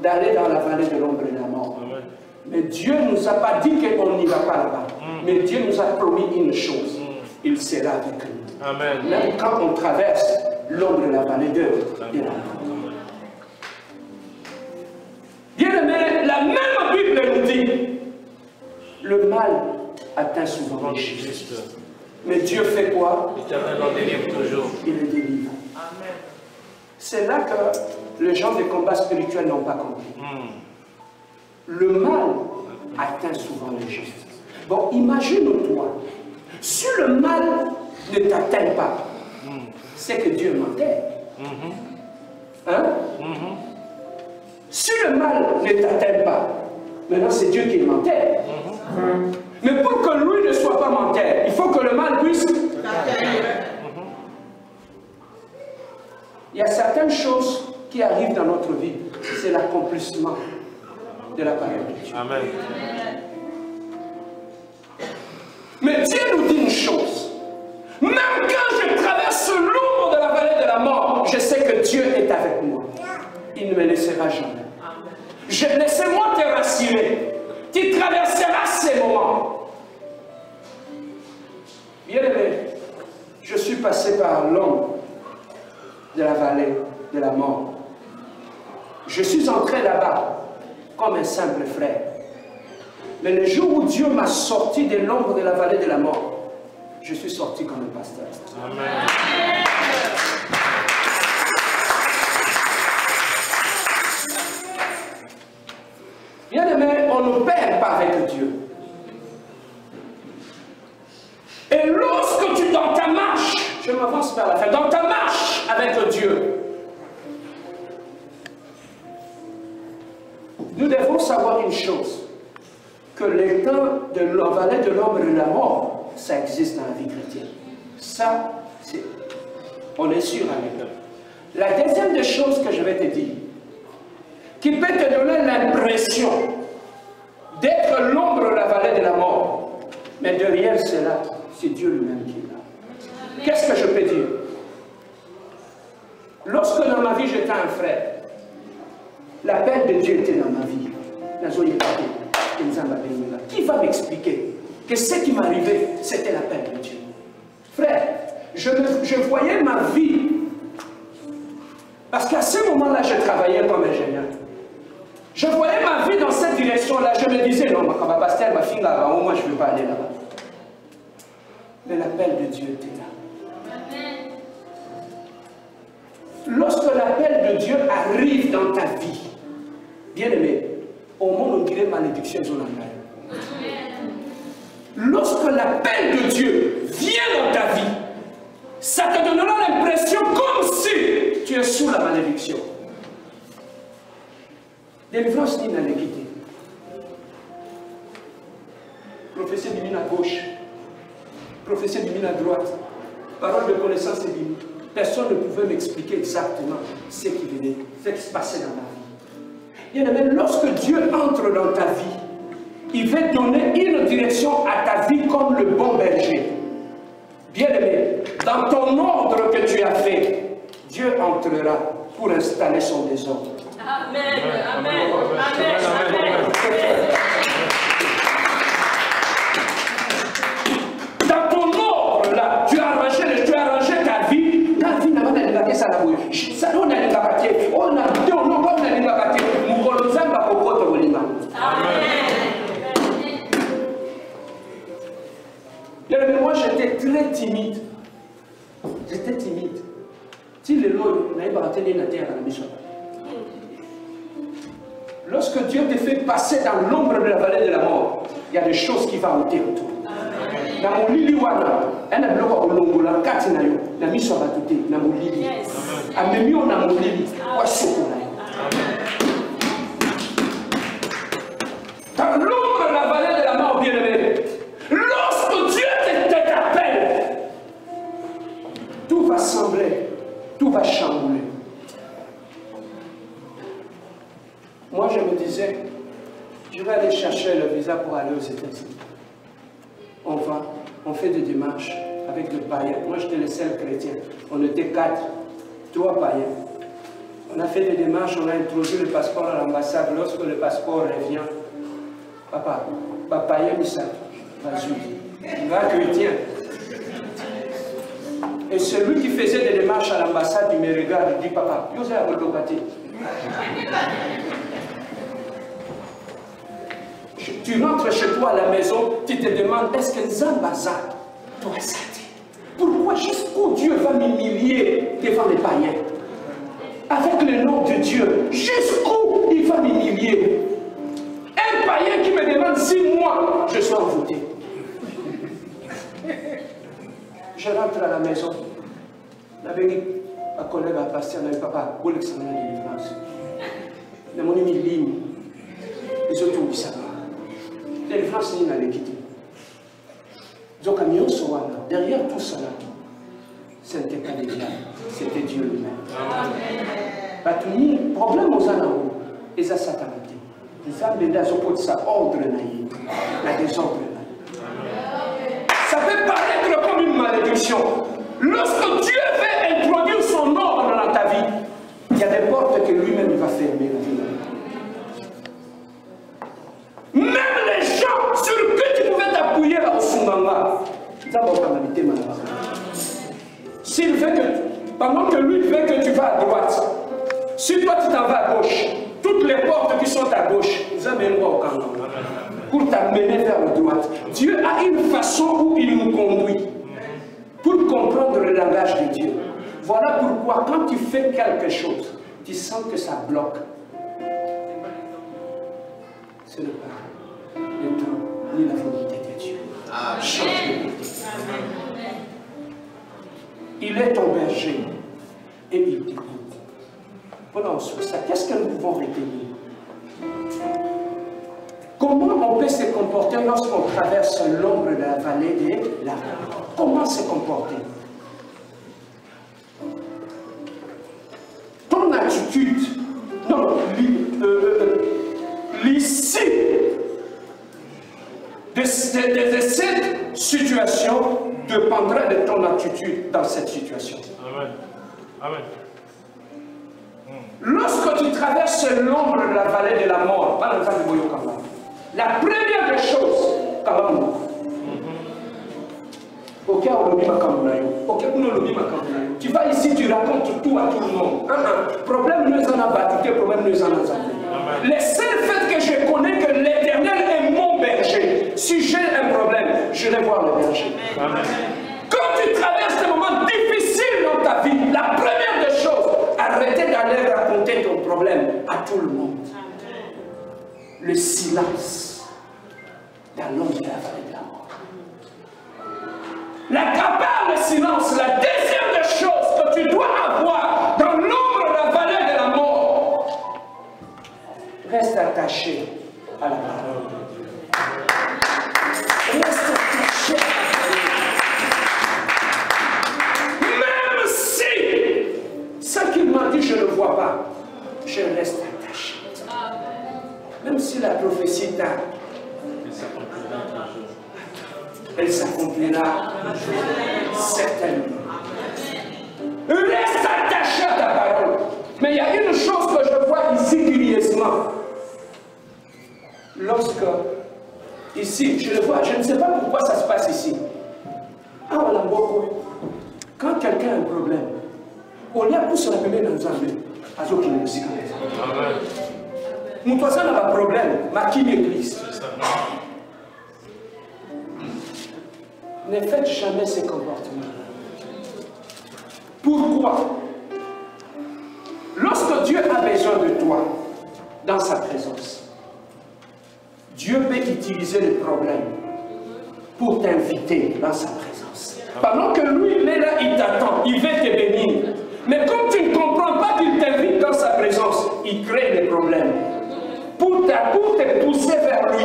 d'aller dans la vallée de l'ombre de la mort. Amen. Mais Dieu ne nous a pas dit qu'on n'y va pas là-bas. Mais Dieu nous a promis une chose. Il sera avec nous. Amen. Même quand on traverse l'ombre de la vallée de la mort. Bien aimé, la même Bible nous dit, le mal atteint souvent les justes. Mais Dieu fait quoi? L'Éternel en délivre toujours. Il le délivre. Amen. C'est là que les gens des combats spirituels n'ont pas compris. Le mal atteint souvent les justes. Bon, imagine-toi, si le mal ne t'atteint pas, c'est que Dieu mentait. Hein? Si le mal ne t'atteint pas, maintenant c'est Dieu qui mentait. Mais pour que lui ne soit pas menteur, il faut que le mal puisse t'atteindre. Il y a certaines choses qui arrivent dans notre vie, c'est l'accomplissement de la parole de Dieu. Amen. Mais Dieu nous dit une chose, même quand je traverse l'ombre de la vallée de la mort, je sais que Dieu est avec moi. Il ne me laissera jamais. Laissez-moi te rassurer. Tu traverseras ces moments. Bien aimé, je suis passé par l'ombre de la vallée de la mort. Je suis entré là-bas comme un simple frère. Mais le jour où Dieu m'a sorti de l'ombre de la vallée de la mort, je suis sorti comme un pasteur. Amen. Bien aimé, on ne perd pas avec Dieu. Et lorsque tu, dans ta marche, je m'avance vers la fin, dans ta marche avec Dieu, nous devons savoir une chose, que l'état de la vallée de l'ombre de la mort, ça existe dans la vie chrétienne. Ça, on est sûr avec eux. La deuxième des choses que je vais te dire, qui peut te donner l'impression d'être l'ombre de la vallée de la mort, mais derrière cela, c'est Dieu lui-même qui est là. Qu'est-ce que je peux dire? Lorsque dans ma vie j'étais un frère, l'appel de Dieu était dans ma vie. Qui va m'expliquer que ce qui m'arrivait, c'était l'appel de Dieu? Frère, je voyais ma vie, parce qu'à ce moment-là, je travaillais comme ingénieur. Je voyais ma vie dans cette direction-là. Je me disais, non, ma pasteur, ma fille là-bas, au moins je ne veux pas aller là-bas. Mais l'appel de Dieu était là. Lorsque l'appel de Dieu arrive dans ta vie, bien aimé, au monde on dirait malédiction sur la. Lorsque l'appel de Dieu vient dans ta vie, ça te donnera l'impression comme si tu es sous la malédiction. Délivrance ni n'allait quitter. Prophétie divine à gauche, prophétie divine à droite, parole de connaissance divine. Personne ne pouvait m'expliquer exactement ce qui venait, ce qui se passait dans ma vie. Bien aimé, lorsque Dieu entre dans ta vie, il veut donner une direction à ta vie comme le bon berger. Bien aimé, dans ton ordre que tu as fait, Dieu entrera pour installer son désordre. Amen. Amen. Amen. Amen. Dans ton ordre là, tu as arrangé ta vie. La vie n'a pas de ça la bouille. Ça on a des gabatiers. On a des gabatiers. Amen. Moi j'étais très timide. J'étais timide. Si le lot n'avait pas raté la terre à la mission. Lorsque Dieu te fait passer dans l'ombre de la vallée de la mort, il y a des choses qui vont ôter autour. Dans mon lili wana, un bloc au longo la carte na yo, na mission va tout dans mon lili. Amemi on a mon lili, quoi chocolat. Dans l'ombre de la vallée de la mort, bien aimé, lorsque Dieu t'appelle, tout va sembler, tout va chambouler. Moi, je me disais, je vais aller chercher le visa pour aller aux États-Unis. On va, on fait des démarches avec des païens. Moi, j'étais le seul chrétien. On était 4, 3 païens. On a fait des démarches, on a introduit le passeport à l'ambassade. Lorsque le passeport revient, papa, papa, il y a ça. Vas-y, va que il tient. Et celui qui faisait des démarches à l'ambassade, il me regarde, il dit, papa, je vais à tu rentres chez toi à la maison, tu te demandes, est-ce que Zambaza doit s'arrêter? Pourquoi jusqu'où Dieu va m'humilier devant les païens? Avec le nom de Dieu, jusqu'où il va m'humilier? Un païen qui me demande si moi je suis envoûté. Je rentre à la maison. Ma collègue a passé à papa, pour l'examen de délivrance. Il m'a mis une ligne. Ils ont tout ça. Délivrance, il m'a quitté. Donc, derrière tout cela, ce n'était pas les diables, c'était Dieu lui-même. Le problème aux anneaux, ils ont satané. Ils ont mis ça ordre, la désordre. Ça peut paraître comme une malédiction. Lorsque Dieu veut introduire son ordre dans ta vie, il y a des portes que lui-même va fermer. Même les gens sur qui tu pouvais t'appuyer là au Sunganga, ça va pas m'habiter malheureusement. S'il veut que, pendant que lui veut que tu vas à droite, si toi tu t'en vas à gauche, toutes les portes qui sont à gauche, ils amèneront au Kanga pour t'amener vers la droite. Dieu a une façon où il nous conduit pour comprendre le langage de Dieu. Voilà pourquoi quand tu fais quelque chose, tu sens que ça bloque. Ce n'est pas le temps ni la volonté de Dieu. Change de côté. Il est ton berger et il t'écoute. Voilà, sur ça, qu'est-ce que nous pouvons retenir? Comment on peut se comporter lorsqu'on traverse l'ombre de la vallée de la mort? Comment se comporter? Ton attitude, non, l'issue de cette situation dépendra de ton attitude dans cette situation. Amen. Amen. Lorsque tu traverses l'ombre de la vallée de la mort, la première des choses, tu vas ici, tu racontes tout à tout le monde. Problème nous en a battu, problème nous en a battu. Le seul fait que je connais que l'Éternel est mon berger, si j'ai un problème, je vais voir le berger. Amen. Quand tu traverses des moments difficiles dans ta vie, la première des choses, arrêtez d'aller raconter ton problème à tout le monde. Le silence dans l'ombre de la vallée de la mort. Le silence, la deuxième des choses que tu dois avoir dans l'ombre de la vallée de la mort, reste attaché à la parole. Reste attaché à la parole. Même si ce qu'il m'a dit, je ne le vois pas, je reste attaché. Même si la prophétie tarde, elle s'accomplira certainement. Reste attaché à ta parole. Mais il y a une chose que je vois ici curieusement. Lorsque, ici, je le vois, je ne sais pas pourquoi ça se passe ici. Ah, on a beaucoup. Quand quelqu'un a un problème, on l'a pour se rappeler dans un à ce qui est aussi comme ça. Mon voisin n'a pas de problème, ma qui l'église. Ne faites jamais ces comportements. Pourquoi? Lorsque Dieu a besoin de toi, dans sa présence, Dieu peut utiliser le problème pour t'inviter dans sa présence. Pendant que lui, il est là, il t'attend, il veut te bénir. Mais comme tu ne comprends pas qu'il t'invite dans sa présence, il crée des problèmes pour te pousser vers lui.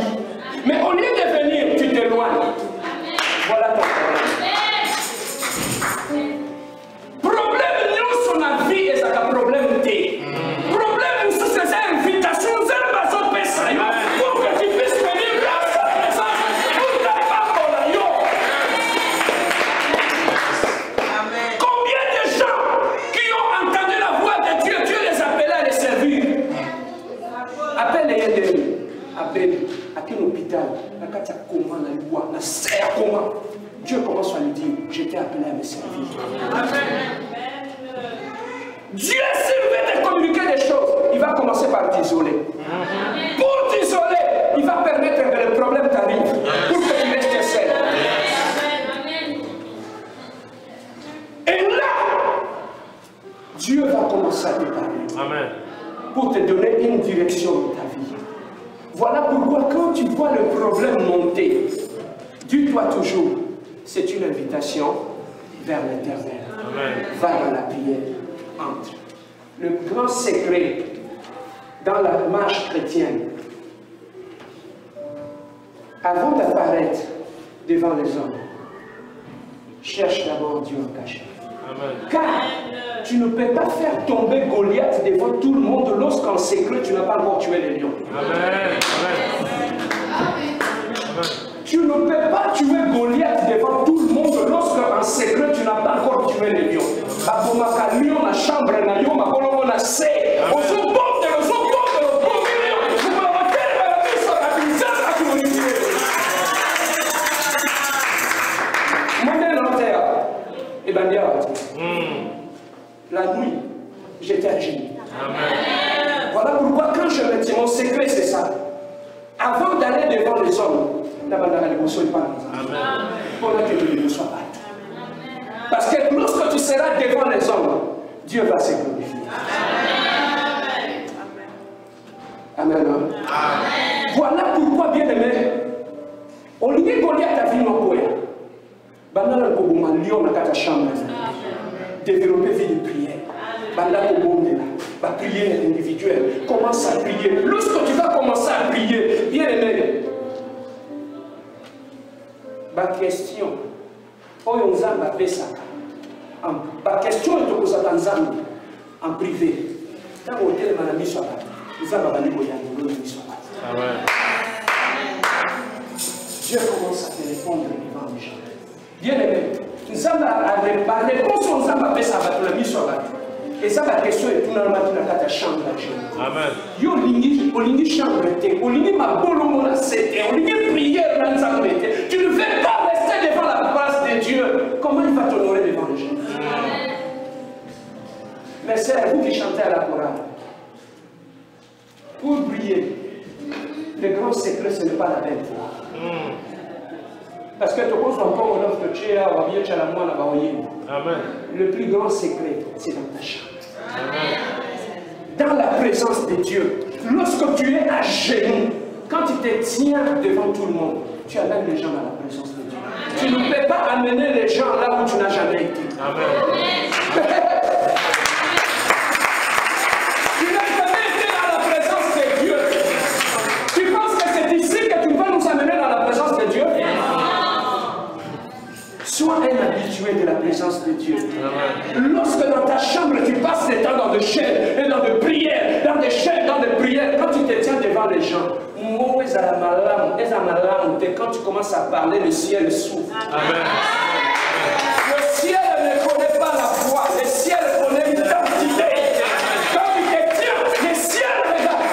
Mais au lieu de venir, tu t'éloignes. Voilà ton problème. Problème, nous, son avis, et ça a un problème. Problème, c'est ces invitations, pour que tu puisses venir dans sa présence. Pour ta parole. Combien de gens qui ont entendu la voix de Dieu, Dieu les appelait Dieu commence à lui dire, je t'ai appelé à me servir. Dieu, s'il veut te communiquer des choses, il va commencer par t'isoler. Pour t'isoler, il va permettre que le problème t'arrive, pour que tu restes seul. Et là, Dieu va commencer à te parler. Amen. Pour te donner une direction de ta vie. Voilà pourquoi quand tu vois le problème monter, dis-toi toujours, c'est une invitation vers l'Éternel. Va dans la prière, entre. Le grand secret dans la marche chrétienne, avant d'apparaître devant les hommes, cherche d'abord Dieu en cachette. Car tu ne peux pas faire tomber Goliath devant tout le monde lorsqu'en secret tu n'as pas encore tué les lions. Amen. Tu ne peux pas tuer Goliath devant tout le monde lorsqu'en secret tu n'as pas encore tué les lions. Abomaka lion na chambre na yo makolo na se. La nuit, j'étais un génie. Amen. Voilà pourquoi quand je me dis, mon secret c'est ça. Avant d'aller devant les hommes, ne sois pas pendant que tu ne sois pas. Parce que lorsque tu seras devant les hommes, Dieu va se glorifier. Amen. Amen. Voilà pourquoi, bien aimé, au lieu de Goliath a vu nos poètes, Banana Koboma, Lion n'a qu'à ta chambre. Développer vie de prière. La prière individuelle. Commence à prier. Lorsque tu vas commencer à prier, bien aimé, ma question, ma question est en privé. Quand on dit que mis sur Dieu commence à te répondre devant les gens. Bien aimé, nous avons la réponse aux hommes à la mise sur la vie. Et ça, la question est tout normalement dans la chambre. Amen. Yo lingi chambre était, au lingi ma bolomona c'était, au lingi prière dans sa été. Tu ne veux pas rester devant la face de Dieu. Comment il va t'honorer devant les gens? Mais c'est vous qui chantez à la chorale. Pour prier, le grand secret, ce n'est pas la belle voix. Parce que tu poses encore l'offre de Tchéa ou bien Tchalamouan à Baoyé. Le plus grand secret, c'est dans ta chambre. Amen. Dans la présence de Dieu. Lorsque tu es à genoux, quand tu te tiens devant tout le monde, tu amènes les gens à la présence de Dieu. Tu ne peux pas amener les gens là où tu n'as jamais été. Amen. Tu n'as jamais été dans la présence de Dieu. Tu penses que c'est ici que tu vas nous amener dans la présence de Dieu? Sois un habitué de la présence de Dieu. Amen. Lorsque dans ta chambre tu passes des temps dans des chaînes et dans des prières, dans des chaînes, dans des prières, quand tu te tiens devant les gens, quand tu commences à parler, le ciel s'ouvre. Amen. Le ciel ne connaît pas la foi, le ciel connaît l'identité. Quand tu te tiens, le ciel regarde.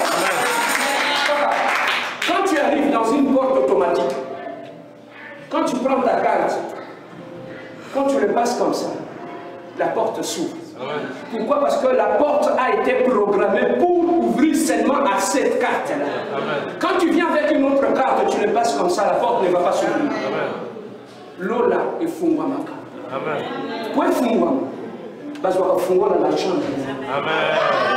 Quand tu arrives dans une porte automatique, quand tu prends ta carte, quand tu le passes comme ça, la porte s'ouvre. Pourquoi? Parce que la porte a été programmée pour ouvrir seulement à cette carte-là. Quand tu viens avec une autre carte, tu le passes comme ça, la porte ne va pas s'ouvrir. Lola et Fungwamaka. Amen. Pourquoi Fungwam? Parce que Fungwam dans la chambre. Amen.